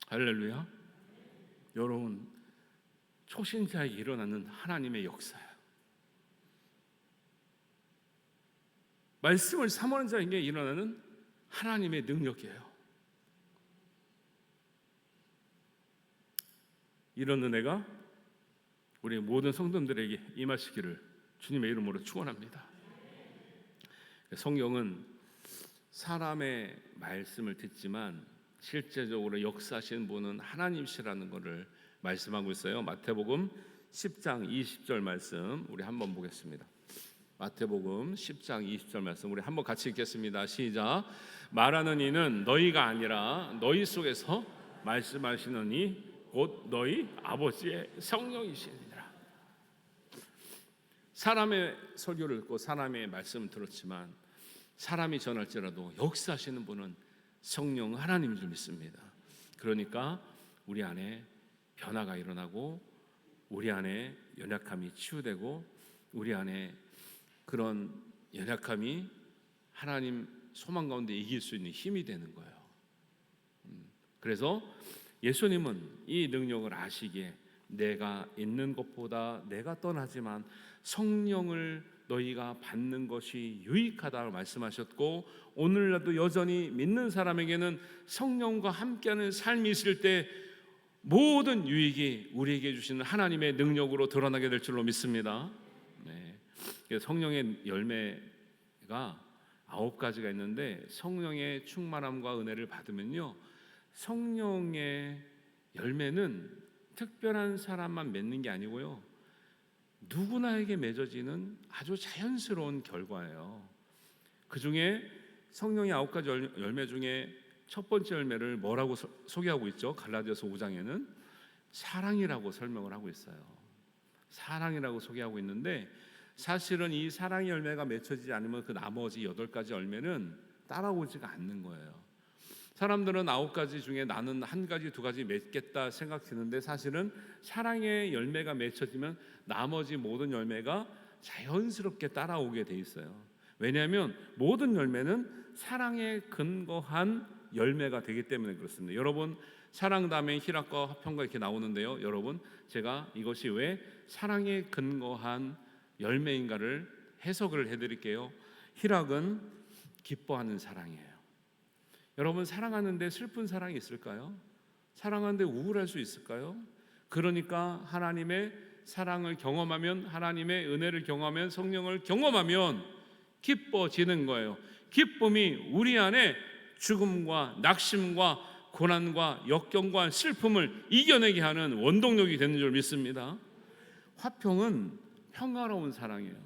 할렐루야. 여러분, 초신자에게 일어나는 하나님의 역사예요. 말씀을 사모하는 자에게 일어나는 하나님의 능력이에요. 이런 은혜가 우리 모든 성도들에게 임하시기를 주님의 이름으로 축원합니다. 성경은 사람의 말씀을 듣지만 실제적으로 역사하시는 분은 하나님이시라는 것을 말씀하고 있어요. 마태복음 10장 20절 말씀 우리 한번 보겠습니다. 마태복음 10장 20절 말씀 우리 한번 같이 읽겠습니다. 시작. 말하는 이는 너희가 아니라 너희 속에서 말씀하시는 이 곧 너희 아버지의 성령이시니라. 사람의 설교를 듣고 사람의 말씀을 들었지만 사람이 전할지라도 역사하시는 분은 성령 하나님인 줄 믿습니다. 그러니까 우리 안에 변화가 일어나고 우리 안에 연약함이 치유되고 우리 안에 그런 연약함이 하나님 소망 가운데 이길 수 있는 힘이 되는 거예요. 그래서 예수님은 이 능력을 아시기에 내가 있는 것보다 내가 떠나지만 성령을 너희가 받는 것이 유익하다고 말씀하셨고 오늘날도 여전히 믿는 사람에게는 성령과 함께하는 삶이 있을 때 모든 유익이 우리에게 주시는 하나님의 능력으로 드러나게 될 줄로 믿습니다. 성령의 열매가 9가지가 있는데 성령의 충만함과 은혜를 받으면요 성령의 열매는 특별한 사람만 맺는 게 아니고요 누구나에게 맺어지는 아주 자연스러운 결과예요. 그 중에 성령의 9가지 열매 중에 첫 번째 열매를 뭐라고 소개하고 있죠? 갈라디아서 5장에는 사랑이라고 설명을 하고 있어요. 사랑이라고 소개하고 있는데 사실은 이 사랑의 열매가 맺혀지지 않으면 그 나머지 8가지 열매는 따라오지가 않는 거예요. 사람들은 9가지 중에 나는 1가지, 2가지 맺겠다 생각했는데 사실은 사랑의 열매가 맺혀지면 나머지 모든 열매가 자연스럽게 따라오게 돼 있어요. 왜냐하면 모든 열매는 사랑에 근거한 열매가 되기 때문에 그렇습니다. 여러분 사랑 다음에 희락과 화평과 이렇게 나오는데요. 여러분 제가 이것이 왜 사랑에 근거한 열매인가를 해석을 해드릴게요. 희락은 기뻐하는 사랑이에요. 여러분 사랑하는데 슬픈 사랑이 있을까요? 사랑하는데 우울할 수 있을까요? 그러니까 하나님의 사랑을 경험하면 하나님의 은혜를 경험하면 성령을 경험하면 기뻐지는 거예요. 기쁨이 우리 안에 죽음과 낙심과 고난과 역경과 슬픔을 이겨내게 하는 원동력이 되는 줄 믿습니다. 화평은 평화로운 사랑이에요.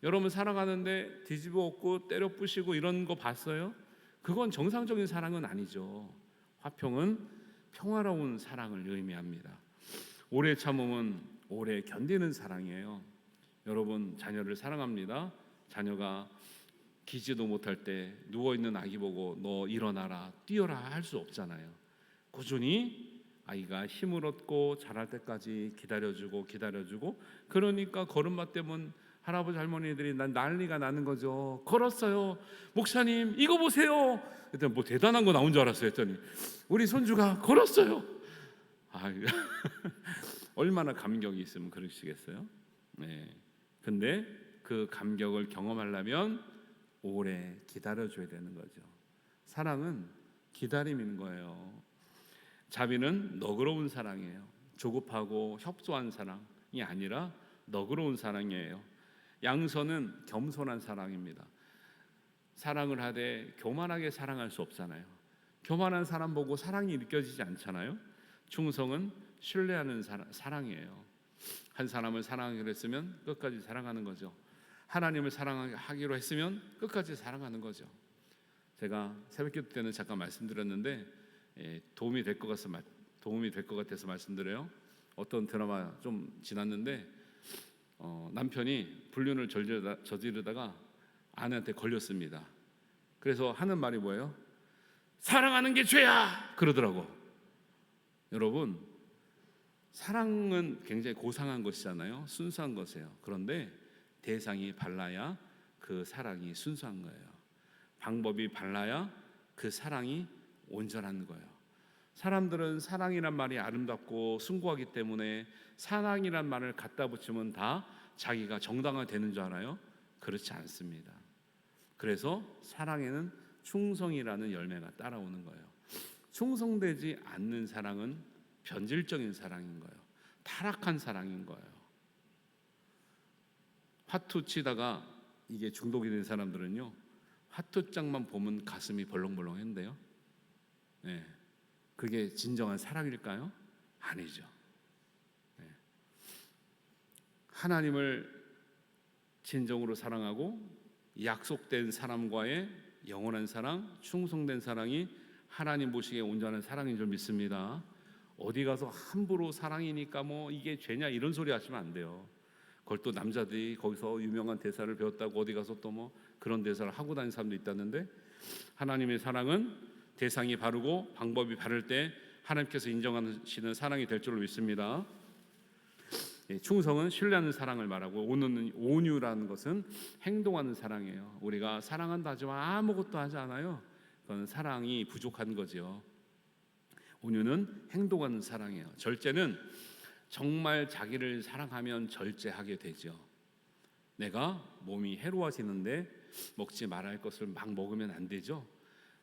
여러분 살아가는데 뒤집어 엎고 때려 부시고 이런 거 봤어요? 그건 정상적인 사랑은 아니죠. 화평은 평화로운 사랑을 의미합니다. 오래 참음은 오래 견디는 사랑이에요. 여러분 자녀를 사랑합니다. 자녀가 기지도 못할 때 누워있는 아기 보고 너 일어나라 뛰어라 할 수 없잖아요. 꾸준히 아이가 힘을 얻고 자랄 때까지 기다려주고 그러니까 걸음마 때문에 할아버지 할머니들이 난리가 나는 거죠. 걸었어요. 목사님 이거 보세요. 그랬더니 뭐 대단한 거 나온 줄 알았어요. 했더니 우리 손주가 걸었어요. 얼마나 감격이 있으면 그러시겠어요? 네. 근데 그 감격을 경험하려면 오래 기다려줘야 되는 거죠. 사랑은 기다림인 거예요. 자비는 너그러운 사랑이에요. 조급하고 협소한 사랑이 아니라 너그러운 사랑이에요. 양선은 겸손한 사랑입니다. 사랑을 하되 교만하게 사랑할 수 없잖아요. 교만한 사람 보고 사랑이 느껴지지 않잖아요. 충성은 신뢰하는 사랑이에요. 한 사람을 사랑하기로 했으면 끝까지 사랑하는 거죠. 하나님을 사랑하기로 했으면 끝까지 사랑하는 거죠. 제가 새벽기도 때는 잠깐 말씀드렸는데 도움이 될 것 같아서 말씀드려요. 어떤 드라마 좀 지났는데 남편이 불륜을 저지르다가 아내한테 걸렸습니다. 그래서 하는 말이 뭐예요? 사랑하는 게 죄야! 그러더라고. 여러분, 사랑은 굉장히 고상한 것이잖아요. 순수한 것이에요. 그런데 대상이 발라야 그 사랑이 순수한 거예요. 방법이 발라야 그 사랑이 온전한 거예요. 사람들은 사랑이란 말이 아름답고 숭고하기 때문에 사랑이란 말을 갖다 붙이면 다 자기가 정당화되는 줄 알아요? 그렇지 않습니다. 그래서 사랑에는 충성이라는 열매가 따라오는 거예요. 충성되지 않는 사랑은 변질적인 사랑인 거예요. 타락한 사랑인 거예요. 화투 치다가 이게 중독이 된 사람들은요, 화투장만 보면 가슴이 벌렁벌렁한데요. 네, 그게 진정한 사랑일까요? 아니죠. 네. 하나님을 진정으로 사랑하고 약속된 사람과의 영원한 사랑, 충성된 사랑이 하나님 보시기에 온전한 사랑인 줄 믿습니다. 어디 가서 함부로 사랑이니까 뭐 이게 죄냐 이런 소리 하시면 안 돼요. 그걸 또 남자들이 거기서 유명한 대사를 배웠다고 어디 가서 또 뭐 그런 대사를 하고 다니는 사람도 있다는데, 하나님의 사랑은 대상이 바르고 방법이 바를 때 하나님께서 인정하시는 사랑이 될 줄로 믿습니다. 충성은 신뢰하는 사랑을 말하고, 온유라는 것은 행동하는 사랑이에요. 우리가 사랑한다 하지만 아무것도 하지 않아요. 그건 사랑이 부족한 거죠. 온유는 행동하는 사랑이에요. 절제는 정말 자기를 사랑하면 절제하게 되죠. 내가 몸이 해로워지는데 먹지 말아야 할 것을 막 먹으면 안 되죠.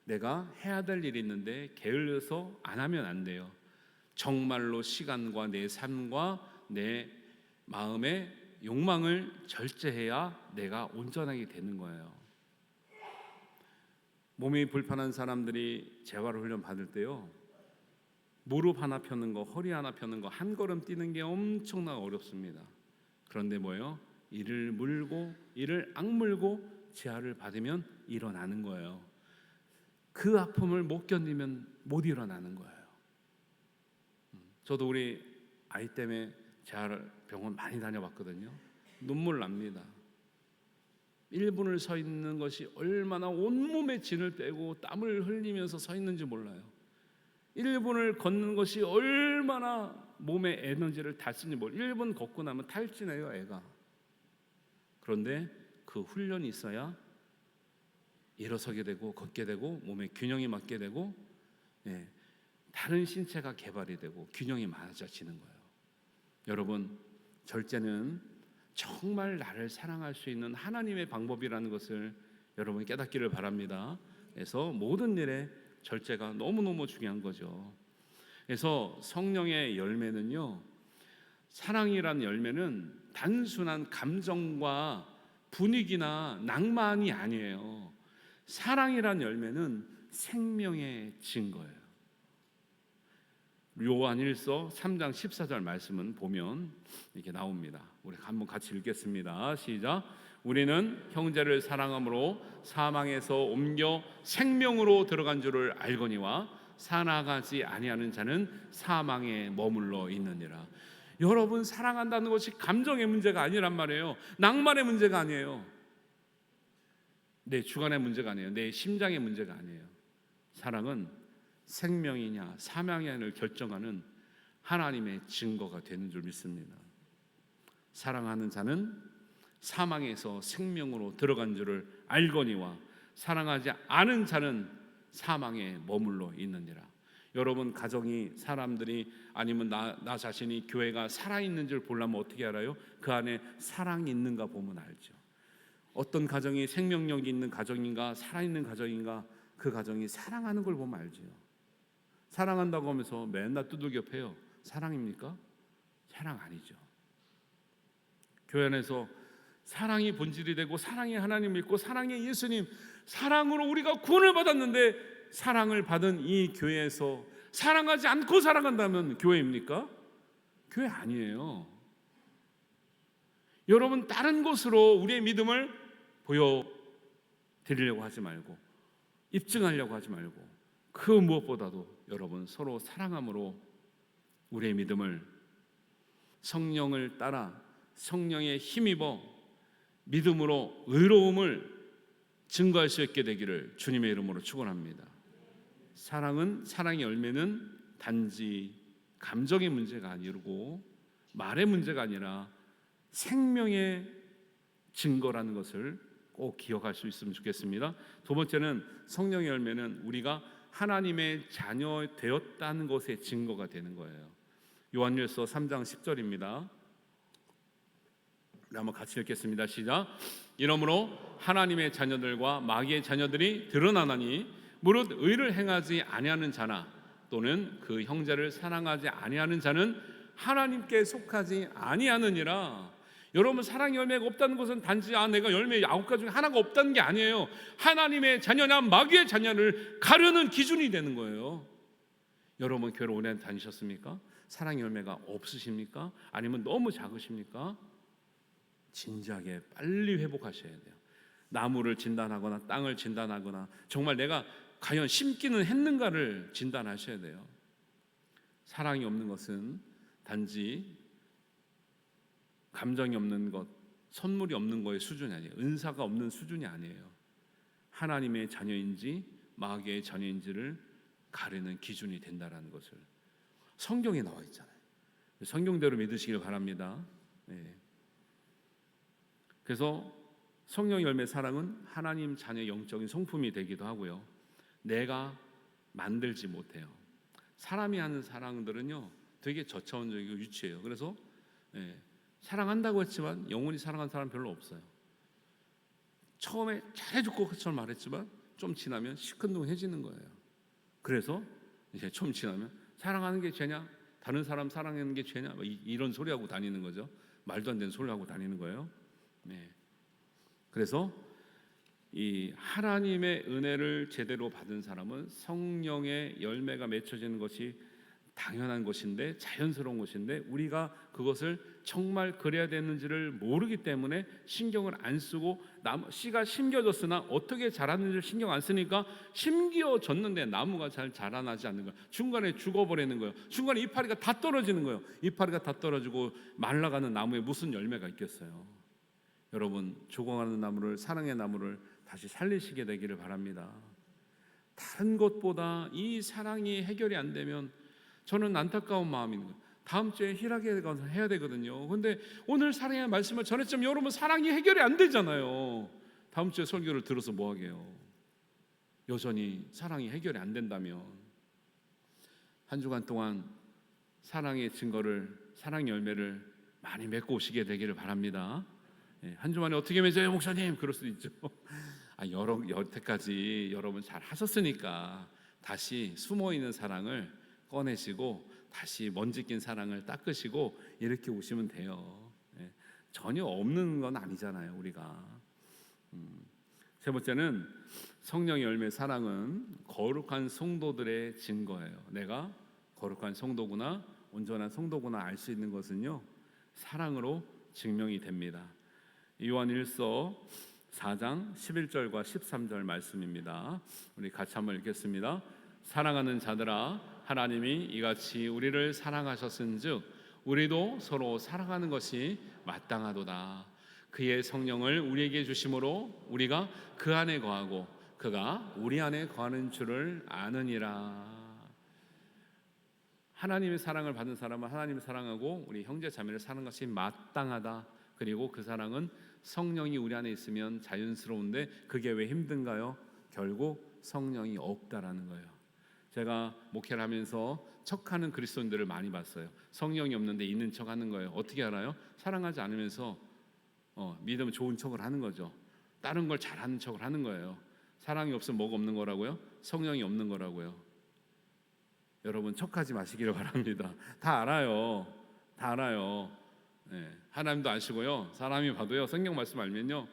내가 해야 될 일이 있는데 게을러서 안 하면 안 돼요. 정말로 시간과 내 삶과 내 마음의 욕망을 절제해야 내가 온전하게 되는 거예요. 몸이 불편한 사람들이 재활훈련 받을 때요, 무릎 하나 펴는 거, 허리 하나 펴는 거, 한 걸음 뛰는 게 엄청나게 어렵습니다. 그런데 뭐예요? 이를 악물고 재활을 받으면 일어나는 거예요. 그 아픔을 못 견디면 못 일어나는 거예요. 저도 우리 아이 때문에 재활병원 많이 다녀봤거든요. 눈물 납니다. 1분을 서 있는 것이 얼마나 온몸에 진을 빼고 땀을 흘리면서 서 있는지 몰라요. 1분을 걷는 것이 얼마나 몸에 에너지를 다 쓰는지 몰라요. 1분 걷고 나면 탈진해요, 애가. 그런데 그 훈련이 있어야 일어서게 되고 걷게 되고 몸의 균형이 맞게 되고, 다른 신체가 개발이 되고 균형이 맞아지는 거예요. 여러분, 절제는 정말 나를 사랑할 수 있는 하나님의 방법이라는 것을 여러분이 깨닫기를 바랍니다. 그래서 모든 일에 절제가 너무너무 중요한 거죠. 그래서 성령의 열매는요, 사랑이란 열매는 단순한 감정과 분위기나 낭만이 아니에요. 사랑이란 열매는 생명의 증거예요. 요한일서 3장 14절 말씀은 보면 이렇게 나옵니다. 우리 한번 같이 읽겠습니다. 시작. 우리는 형제를 사랑함으로 사망에서 옮겨 생명으로 들어간 줄을 알거니와 살아가지 아니하는 자는 사망에 머물러 있느니라. 여러분, 사랑한다는 것이 감정의 문제가 아니란 말이에요. 낭만의 문제가 아니에요. 내 주관의 문제가 아니에요. 내 심장의 문제가 아니에요. 사랑은 생명이냐 사망이냐를 결정하는 하나님의 증거가 되는 줄 믿습니다. 사랑하는 자는 사망에서 생명으로 들어간 줄을 알거니와 사랑하지 않은 자는 사망에 머물러 있느니라. 여러분, 가정이, 사람들이, 아니면 나 자신이, 교회가 살아있는 줄 보려면 어떻게 알아요? 그 안에 사랑이 있는가 보면 알죠. 어떤 가정이 생명력이 있는 가정인가, 살아있는 가정인가, 그 가정이 사랑하는 걸 보면 알죠. 사랑한다고 하면서 맨날 두들겨 패요. 사랑입니까? 사랑 아니죠. 교회 안에서 사랑이 본질이 되고 사랑이 하나님 믿고 사랑의 예수님, 사랑으로 우리가 구원을 받았는데 사랑을 받은 이 교회에서 사랑하지 않고 살아간다면 교회입니까? 교회 아니에요. 여러분, 다른 곳으로 우리의 믿음을 보여드리려고 하지 말고, 입증하려고 하지 말고, 그 무엇보다도 여러분 서로 사랑함으로 우리의 믿음을 성령을 따라 성령에 힘입어 믿음으로 의로움을 증거할 수 있게 되기를 주님의 이름으로 축원합니다. 사랑의 열매는 단지 감정의 문제가 아니고 말의 문제가 아니라 생명의 증거라는 것을 꼭 기억할 수 있으면 좋겠습니다. 두 번째는 성령의 열매는 우리가 하나님의 자녀 되었다는 것의 증거가 되는 거예요. 요한일서 3장 10절입니다. 한번 같이 읽겠습니다. 시작. 이러므로 하나님의 자녀들과 마귀의 자녀들이 드러나나니 무릇 의를 행하지 아니하는 자나 또는 그 형제를 사랑하지 아니하는 자는 하나님께 속하지 아니하느니라. 여러분, 사랑의 열매가 없다는 것은 단지 내가 열매 9가지 중에 하나가 없다는 게 아니에요. 하나님의 자녀냐 마귀의 자녀를 가르는 기준이 되는 거예요. 여러분, 교회를 오래 다니셨습니까? 사랑의 열매가 없으십니까? 아니면 너무 작으십니까? 진지하게 빨리 회복하셔야 돼요. 나무를 진단하거나 땅을 진단하거나 정말 내가 과연 심기는 했는가를 진단하셔야 돼요. 사랑이 없는 것은 단지 감정이 없는 것, 선물이 없는 거의 수준이 아니에요. 은사가 없는 수준이 아니에요. 하나님의 자녀인지 마귀의 자녀인지를 가르는 기준이 된다라는 것을 성경에 나와 있잖아요. 성경대로 믿으시길 바랍니다. 네. 그래서 성령 열매 사랑은 하나님 자녀의 영적인 성품이 되기도 하고요. 내가 만들지 못해요. 사람이 하는 사랑들은요 되게 저차원적이고 유치해요. 그래서 사랑한다고 했지만 영원히 사랑한 사람 별로 없어요. 처음에 잘해줄 것처럼 말했지만 좀 지나면 시큰둥해지는 거예요. 그래서 이제 좀 지나면 사랑하는 게 죄냐? 다른 사람 사랑하는 게 죄냐? 이런 소리 하고 다니는 거죠. 말도 안 되는 소리 하고 다니는 거예요. 네. 그래서 이 하나님의 은혜를 제대로 받은 사람은 성령의 열매가 맺혀지는 것이 당연한 것인데 자연스러운 것인데 우리가 그것을 정말 그래야 되는지를 모르기 때문에 신경을 안 쓰고 씨가 심겨졌으나 어떻게 자라는지를 신경 안 쓰니까 심겨졌는데 나무가 잘 자라나지 않는 거예요. 중간에 죽어버리는 거예요. 중간에 이파리가 다 떨어지는 거예요. 이파리가 다 떨어지고 말라가는 나무에 무슨 열매가 있겠어요. 여러분, 죽어가는 나무를, 사랑의 나무를 다시 살리시게 되기를 바랍니다. 다른 것보다 이 사랑이 해결이 안 되면 저는 안타까운 마음이 있는 거예요. 다음 주에 희락에 가서 해야 되거든요. 근데 오늘 사랑의 말씀을 전했지만 여러분 사랑이 해결이 안 되잖아요. 다음 주에 설교를 들어서 뭐 하게요? 여전히 사랑이 해결이 안 된다면 한 주간 동안 사랑의 증거를, 사랑의 열매를 많이 맺고 오시게 되기를 바랍니다. 한 주만에 어떻게 맺어요, 목사님? 그럴 수도 있죠. 여태까지 여러분 잘 하셨으니까 다시 숨어있는 사랑을 꺼내시고 다시 먼지 낀 사랑을 닦으시고 이렇게 오시면 돼요. 전혀 없는 건 아니잖아요, 우리가. 세 번째는 성령의 열매 사랑은 거룩한 성도들의 증거예요. 내가 거룩한 성도구나, 온전한 성도구나 알 수 있는 것은요, 사랑으로 증명이 됩니다. 요한일서 4장 11절과 13절 말씀입니다. 우리 같이 한번 읽겠습니다. 사랑하는 자들아, 하나님이 이같이 우리를 사랑하셨은즉 우리도 서로 사랑하는 것이 마땅하도다. 그의 성령을 우리에게 주심으로 우리가 그 안에 거하고 그가 우리 안에 거하는 줄을 아느니라. 하나님의 사랑을 받은 사람은 하나님을 사랑하고 우리 형제 자매를 사랑하는 것이 마땅하다. 그리고 그 사랑은 성령이 우리 안에 있으면 자연스러운데 그게 왜 힘든가요? 결국 성령이 없다라는 거예요. 제가 목회를 하면서 척하는 그리스도인들을 많이 봤어요. 성령이 없는데 있는 척하는 거예요. 어떻게 알아요? 사랑하지 않으면서 믿음 좋은 척을 하는 거죠. 다른 걸 잘하는 척을 하는 거예요. 사랑이 없으면 뭐가 없는 거라고요? 성령이 없는 거라고요. 여러분 척하지 마시기를 바랍니다. 다 알아요. 다 알아요. 하나님도 아시고요. 사람이 봐도요. 성경 말씀 알면요.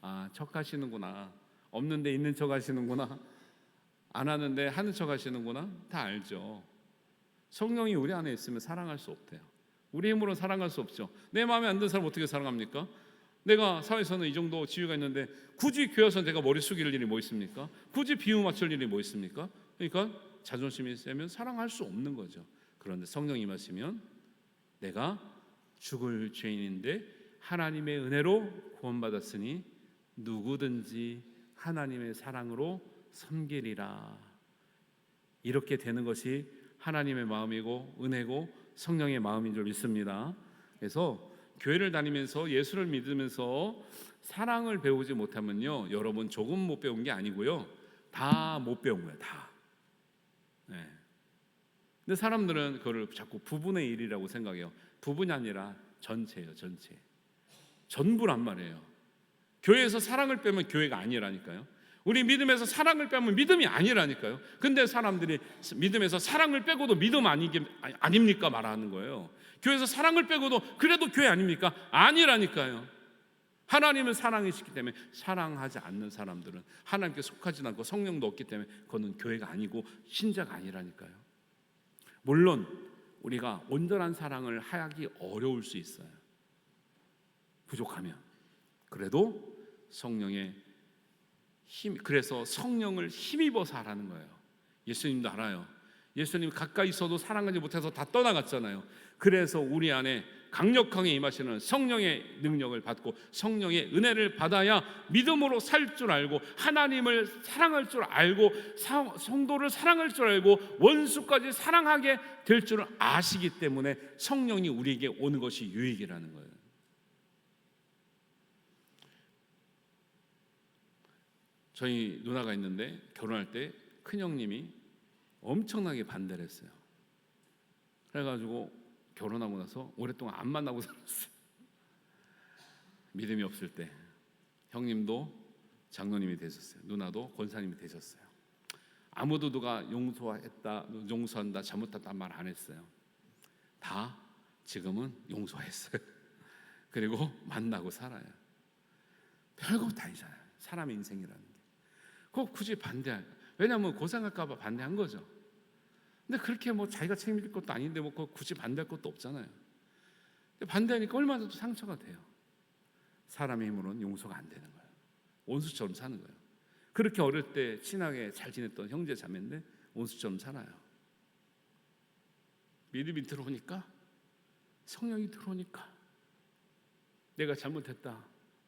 아, 척하시는구나. 없는데 있는 척 하시는구나. 안 하는데 하는 척 하시는구나. 다 알죠. 성령이 우리 안에 있으면 사랑할 수 없대요. 우리 힘으로 사랑할 수 없죠. 내 마음에 안 드는 사람 어떻게 사랑합니까? 내가 사회에서는 이 정도 지위가 있는데 굳이 교회 와서 내가 머리 숙일 일이 뭐 있습니까? 굳이 비유 맞출 일이 뭐 있습니까? 그러니까 자존심이 세면 사랑할 수 없는 거죠. 그런데 성령이 임하시면 내가 죽을 죄인인데 하나님의 은혜로 구원받았으니 누구든지 하나님의 사랑으로 섬기리라. 이렇게 되는 것이 하나님의 마음이고 은혜고 성령의 마음인 줄 믿습니다. 그래서 교회를 다니면서 예수를 믿으면서 사랑을 배우지 못하면요, 여러분 조금 못 배운 게 아니고요, 다 못 배운 거예요. 다. 근데 사람들은 그걸 자꾸 부분의 일이라고 생각해요. 부분이 아니라 전체예요. 전체. 전부란 말이에요. 교회에서 사랑을 빼면 교회가 아니라니까요. 우리 믿음에서 사랑을 빼면 믿음이 아니라니까요. 근데 사람들이 믿음에서 사랑을 빼고도 믿음 아닙니까 말하는 거예요. 교회에서 사랑을 빼고도 그래도 교회 아닙니까? 아니라니까요. 하나님은 사랑이시기 때문에 사랑하지 않는 사람들은 하나님께 속하지 않고 성령도 없기 때문에 그거는 교회가 아니고 신자가 아니라니까요. 물론 우리가 온전한 사랑을 하기 어려울 수 있어요. 부족하면. 그래도 성령의 힘, 그래서 성령을 힘입어서 하라는 거예요. 예수님도 알아요. 예수님 가까이 있어도 사랑하지 못해서 다 떠나갔잖아요. 그래서 우리 안에 강력하게 임하시는 성령의 능력을 받고 성령의 은혜를 받아야 믿음으로 살 줄 알고 하나님을 사랑할 줄 알고 성도를 사랑할 줄 알고 원수까지 사랑하게 될 줄 아시기 때문에 성령이 우리에게 오는 것이 유익이라는 거예요. 저희 누나가 있는데 결혼할 때 큰형님이 엄청나게 반대를 했어요. 그래가지고 결혼하고 나서 오랫동안 안 만나고 살았어요. 믿음이 없을 때 형님도 장로님이 되셨어요. 누나도 권사님이 되셨어요. 아무도 누가 용서한다, 잘못했다 말 안 했어요. 다 지금은 용서했어요. 그리고 만나고 살아요. 별거 다 아니잖아요. 사람의 인생이라는 게. 그거 굳이 반대할, 왜냐하면 고생할까 봐 반대한 거죠. 근데 그렇게 뭐 자기가 책임질 것도 아닌데 뭐 굳이 반대할 것도 없잖아요. 근데 반대하니까 얼마나 또 상처가 돼요. 사람의 힘으로는 용서가 안 되는 거예요. 원수처럼 사는 거예요. 그렇게 어릴 때 친하게 잘 지냈던 형제 자매인데 원수처럼 살아요. 믿음이 들어오니까, 성령이 들어오니까 내가 잘못했다,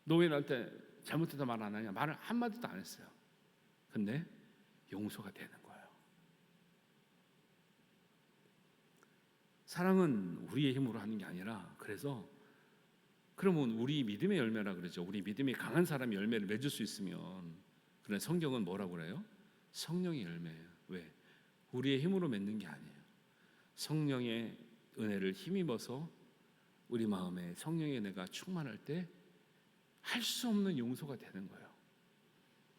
너 왜 나한테 잘못했다 말 안 하냐, 말을 한마디도 안 했어요. 근데 용서가 되는 거예요. 사랑은 우리의 힘으로 하는 게 아니라, 그래서 그러면 우리 믿음의 열매라 그러죠. 우리 믿음이 강한 사람이 열매를 맺을 수 있으면, 그래 성경은 뭐라고 그래요? 성령의 열매예요. 왜? 우리의 힘으로 맺는 게 아니에요. 성령의 은혜를 힘입어서 우리 마음에 성령의 은혜가 충만할 때 할 수 없는 용서가 되는 거예요.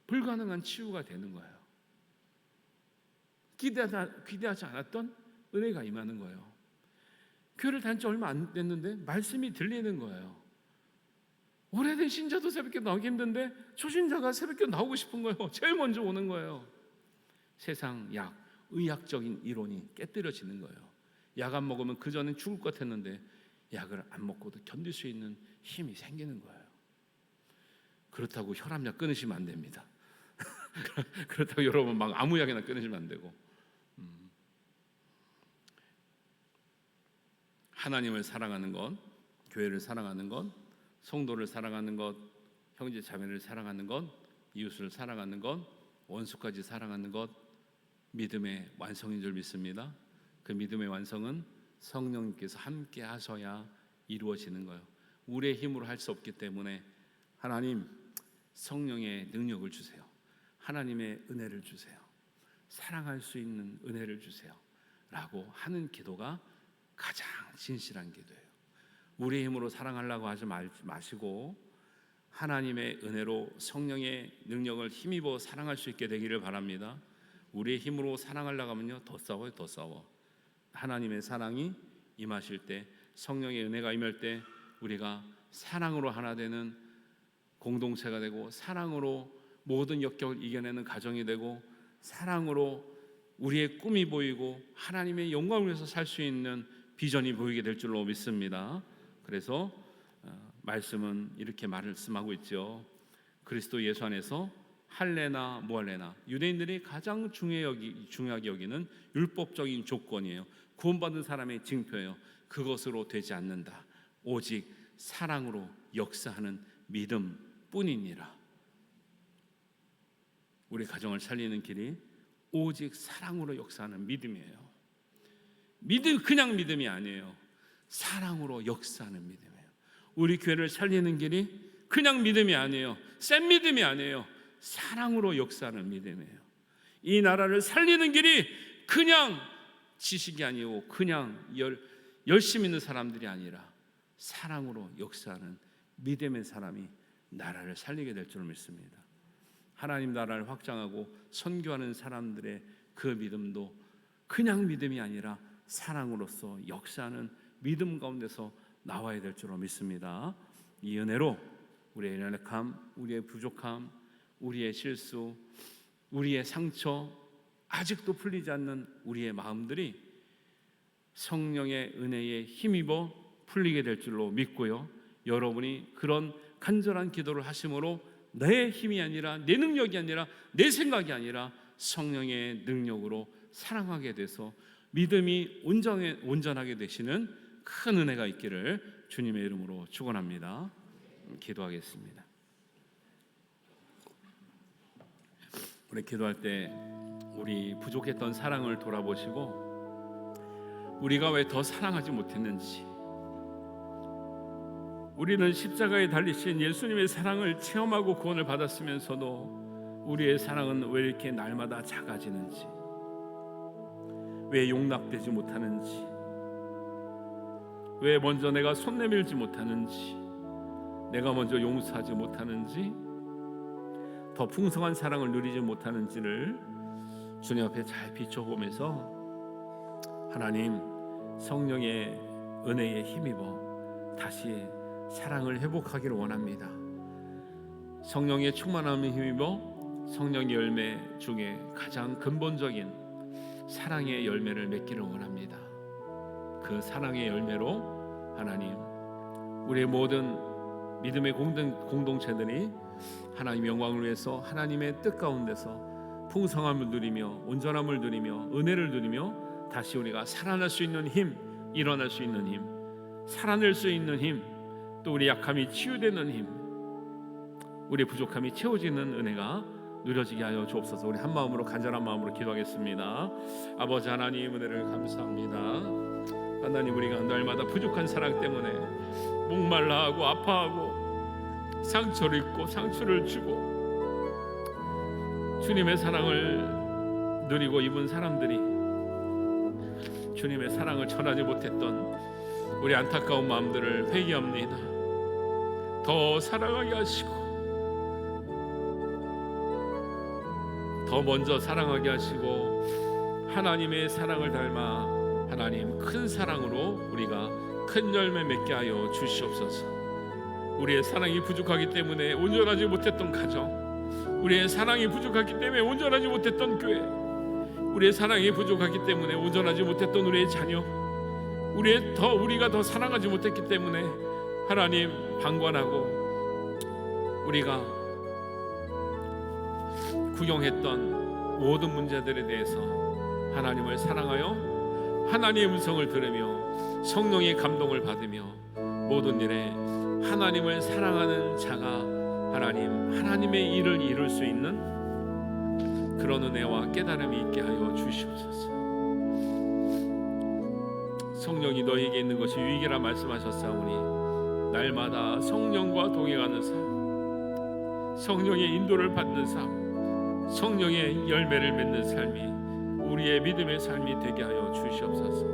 불가능한 치유가 되는 거예요. 기대하지 않았던 은혜가 임하는 거예요. 교회를 다닌 지 얼마 안 됐는데 말씀이 들리는 거예요. 오래된 신자도 새벽에 나오기 힘든데 초신자가 새벽에 나오고 싶은 거예요. 제일 먼저 오는 거예요. 세상 약, 의학적인 이론이 깨뜨려지는 거예요. 약 안 먹으면 그전엔 죽을 것 같았는데 약을 안 먹고도 견딜 수 있는 힘이 생기는 거예요. 그렇다고 혈압약 끊으시면 안 됩니다. 그렇다고 여러분 막 아무 약이나 끊으시면 안 되고, 하나님을 사랑하는 것, 교회를 사랑하는 것, 성도를 사랑하는 것, 형제 자매를 사랑하는 것, 이웃을 사랑하는 것, 원수까지 사랑하는 것, 믿음의 완성인 줄 믿습니다. 그 믿음의 완성은 성령님께서 함께 하셔야 이루어지는 거예요. 우리의 힘으로 할 수 없기 때문에 하나님 성령의 능력을 주세요. 하나님의 은혜를 주세요. 사랑할 수 있는 은혜를 주세요. 라고 하는 기도가 가장 진실한 기도예요. 우리의 힘으로 사랑하려고 하지 마시고 하나님의 은혜로 성령의 능력을 힘입어 사랑할 수 있게 되기를 바랍니다. 우리의 힘으로 사랑하려고 하면요, 더 싸워요. 더 싸워. 하나님의 사랑이 임하실 때, 성령의 은혜가 임할 때 우리가 사랑으로 하나 되는 공동체가 되고, 사랑으로 모든 역경을 이겨내는 가정이 되고, 사랑으로 우리의 꿈이 보이고 하나님의 영광을 위해서 살 수 있는 비전이 보이게 될 줄로 믿습니다. 그래서 말씀은 이렇게 말씀하고 있죠. 그리스도 예수 안에서 할례나 무할례나, 유대인들이 가장 중요하게 여기는 율법적인 조건이에요. 구원받은 사람의 징표예요. 그것으로 되지 않는다. 오직 사랑으로 역사하는 믿음뿐이니라. 우리 가정을 살리는 길이 오직 사랑으로 역사하는 믿음이에요. 그냥 믿음이 아니에요. 사랑으로 역사하는 믿음이에요. 우리 교회를 살리는 길이 그냥 믿음이 아니에요. 센 믿음이 아니에요. 사랑으로 역사하는 믿음이에요. 이 나라를 살리는 길이 그냥 지식이 아니고 그냥 열심히 있는 사람들이 아니라 사랑으로 역사하는 믿음의 사람이 나라를 살리게 될 줄 믿습니다. 하나님 나라를 확장하고 선교하는 사람들의 그 믿음도 그냥 믿음이 아니라 사랑으로서 역사하는 믿음 가운데서 나와야 될 줄로 믿습니다. 이 은혜로 우리의 연약함, 우리의 부족함, 우리의 실수, 우리의 상처, 아직도 풀리지 않는 우리의 마음들이 성령의 은혜에 힘입어 풀리게 될 줄로 믿고요. 여러분이 그런 간절한 기도를 하심으로 내 힘이 아니라, 내 능력이 아니라, 내 생각이 아니라 성령의 능력으로 사랑하게 돼서 믿음이 온전하게 되시는 큰 은혜가 있기를 주님의 이름으로 축원합니다. 기도하겠습니다. 우리 기도할 때 우리 부족했던 사랑을 돌아보시고 우리가 왜 더 사랑하지 못했는지, 우리는 십자가에 달리신 예수님의 사랑을 체험하고 구원을 받았으면서도 우리의 사랑은 왜 이렇게 날마다 작아지는지, 왜 용납되지 못하는지, 왜 먼저 내가 손 내밀지 못하는지, 내가 먼저 용서하지 못하는지, 더 풍성한 사랑을 누리지 못하는지를 주님 앞에 잘 비춰보면서 하나님 성령의 은혜에 힘입어 다시 사랑을 회복하기를 원합니다. 성령의 충만함에 힘입어 성령의 열매 중에 가장 근본적인 사랑의 열매를 맺기를 원합니다. 그 사랑의 열매로 하나님 우리의 모든 믿음의 공동체들이 하나님의 영광을 위해서 하나님의 뜻 가운데서 풍성함을 누리며 온전함을 누리며 은혜를 누리며 다시 우리가 살아날 수 있는 힘, 일어날 수 있는 힘, 살아낼 수 있는 힘, 또 우리 약함이 치유되는 힘, 우리 부족함이 채워지는 은혜가 누려지게 하여 주옵소서. 우리 한 마음으로 간절한 마음으로 기도하겠습니다. 아버지 하나님, 은혜를 감사합니다. 하나님, 우리가 날마다 부족한 사랑 때문에 목말라하고 아파하고 상처를 입고 상처를 주고 주님의 사랑을 누리고 입은 사람들이 주님의 사랑을 전하지 못했던 우리 안타까운 마음들을 회개합니다. 더 사랑하게 하시고 더 먼저 사랑하게 하시고 하나님의 사랑을 닮아 하나님 큰 사랑으로 우리가 큰 열매 맺게 하여 주시옵소서. 우리의 사랑이 부족하기 때문에 온전하지 못했던 가정, 우리의 사랑이 부족하기 때문에 온전하지 못했던 교회, 우리의 사랑이 부족하기 때문에 온전하지 못했던 우리의 자녀, 우리가 더 사랑하지 못했기 때문에 하나님 방관하고 우리가 구경했던 모든 문제들에 대해서 하나님을 사랑하여 하나님의 음성을 들으며 성령의 감동을 받으며 모든 일에 하나님을 사랑하는 자가 하나님의 일을 이룰 수 있는 그런 은혜와 깨달음이 있게 하여 주시옵소서. 성령이 너에게 있는 것이 유익이라 말씀하셨사오니 날마다 성령과 동행하는 삶, 성령의 인도를 받는 삶, 성령의 열매를 맺는 삶이 우리의 믿음의 삶이 되게 하여 주시옵소서.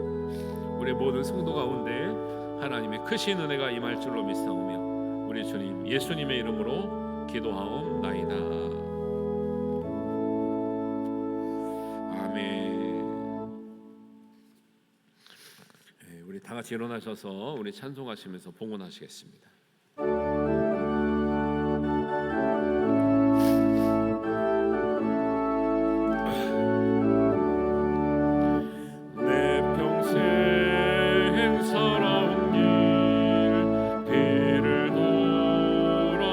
우리 모든 성도 가운데 하나님의 크신 은혜가 임할 줄로 믿사오며 우리 주님 예수님의 이름으로 기도하옵나이다. 아멘. 우리 다 같이 일어나셔서 우리 찬송하시면서 봉헌하시겠습니다. 내 평생 살아온 길 뒤를 돌아보니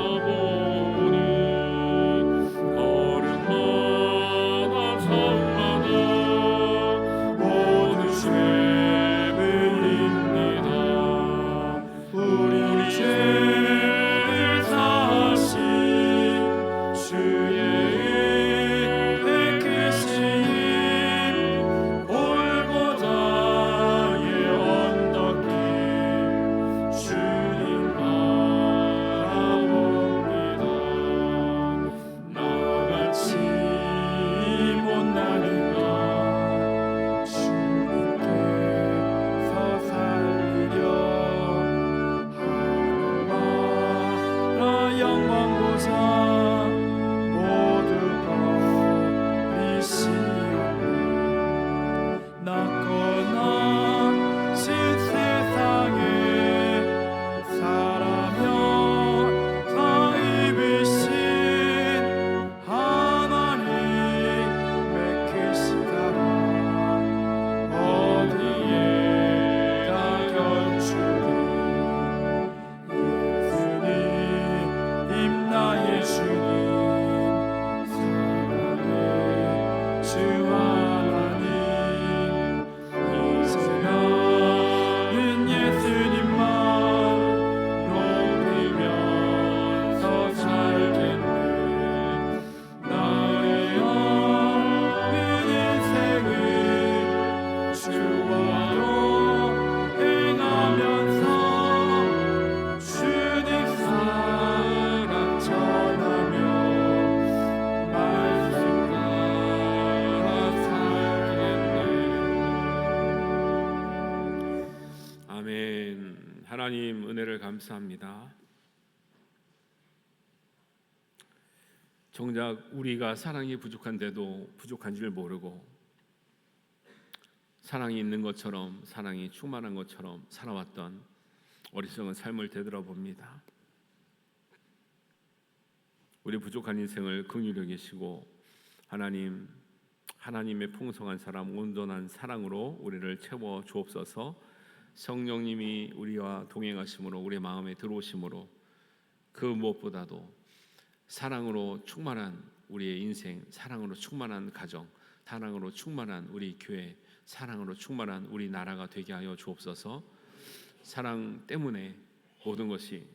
걸음마다 성마다 모든 죄물입니다. 우리 죄를 사하신 주의 의 크신 골고다의 언덕길 주님 바라봅니다. 나같이 못나는가 주님께서 살리려 하늘나라 영광 보사 모두 버리시옵네. 낮거나 신 세상에 살아며 다 입으신 하나님의 크시다라. 어디에 다 견주리 예수님 나의 주님 사랑의 주 하나님 이제는 예수님만 높이면서 살겠네. 나의 없는 인생을 주와로 행하면서 주님 사랑 전하며 말씀 따라 살겠네. 아멘. 하나님 은혜를 감사합니다. 정작 우리가 사랑이 부족한데도 부족한 줄 모르고 사랑이 있는 것처럼 사랑이 충만한 것처럼 살아왔던 어리석은 삶을 되돌아봅니다. 우리 부족한 인생을 긍휼히 여기시고 하나님의 풍성한 사랑, 온전한 사랑으로 우리를 채워 주옵소서. 성령님이 우리와 동행하심으로 우리 마음에 들어오심으로 그 무엇보다도 사랑으로 충만한 우리의 인생, 사랑으로 충만한 가정, 사랑으로 충만한 우리 교회, 사랑으로 충만한 우리 나라가 되게 하여 주옵소서. 사랑 때문에 모든 것이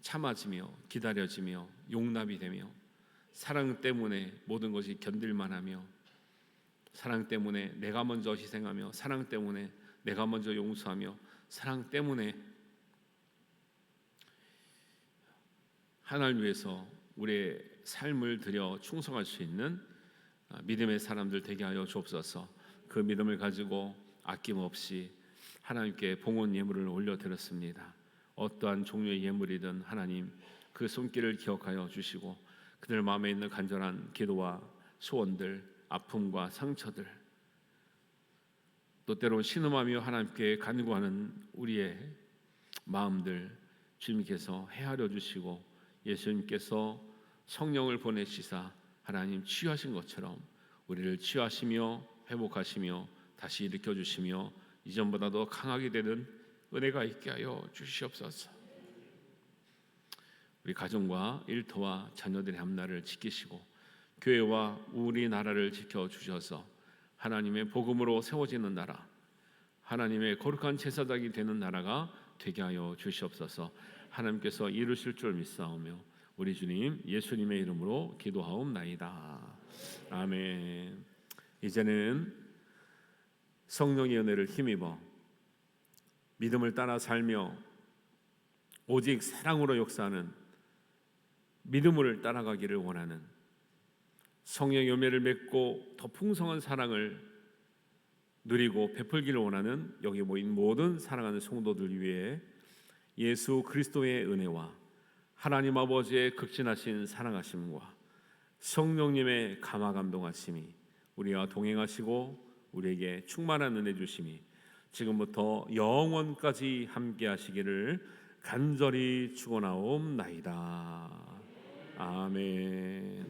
참아지며 기다려지며 용납이 되며, 사랑 때문에 모든 것이 견딜만하며, 사랑 때문에 내가 먼저 희생하며, 사랑 때문에 내가 먼저 용서하며, 사랑 때문에 하나님을 위해서 우리의 삶을 들여 충성할 수 있는 믿음의 사람들 되게 하여 주옵소서. 그 믿음을 가지고 아낌없이 하나님께 봉헌 예물을 올려드렸습니다. 어떠한 종류의 예물이든 하나님 그 손길을 기억하여 주시고 그들 마음에 있는 간절한 기도와 소원들, 아픔과 상처들, 또 때로는 신음하며 하나님께 간구하는 우리의 마음들 주님께서 헤아려 주시고 예수님께서 성령을 보내시사 하나님 치유하신 것처럼 우리를 치유하시며 회복하시며 다시 일으켜 주시며 이전보다 더 강하게 되는 은혜가 있게 하여 주시옵소서. 우리 가정과 일터와 자녀들의 앞날을 지키시고 교회와 우리나라를 지켜주셔서 하나님의 복음으로 세워지는 나라, 하나님의 거룩한 제사장이 되는 나라가 되게 하여 주시옵소서. 하나님께서 이루실 줄 믿사오며 우리 주님 예수님의 이름으로 기도하옵나이다. 아멘. 이제는 성령의 은혜를 힘입어 믿음을 따라 살며 오직 사랑으로 역사하는 믿음을 따라가기를 원하는, 성령의 열매를 맺고 더 풍성한 사랑을 누리고 베풀기를 원하는 여기 모인 모든 사랑하는 성도들 위해 예수 그리스도의 은혜와 하나님 아버지의 극진하신 사랑하심과 성령님의 감화 감동하심이 우리와 동행하시고 우리에게 충만한 은혜 주심이 지금부터 영원까지 함께 하시기를 간절히 축원하옵나이다. 아멘.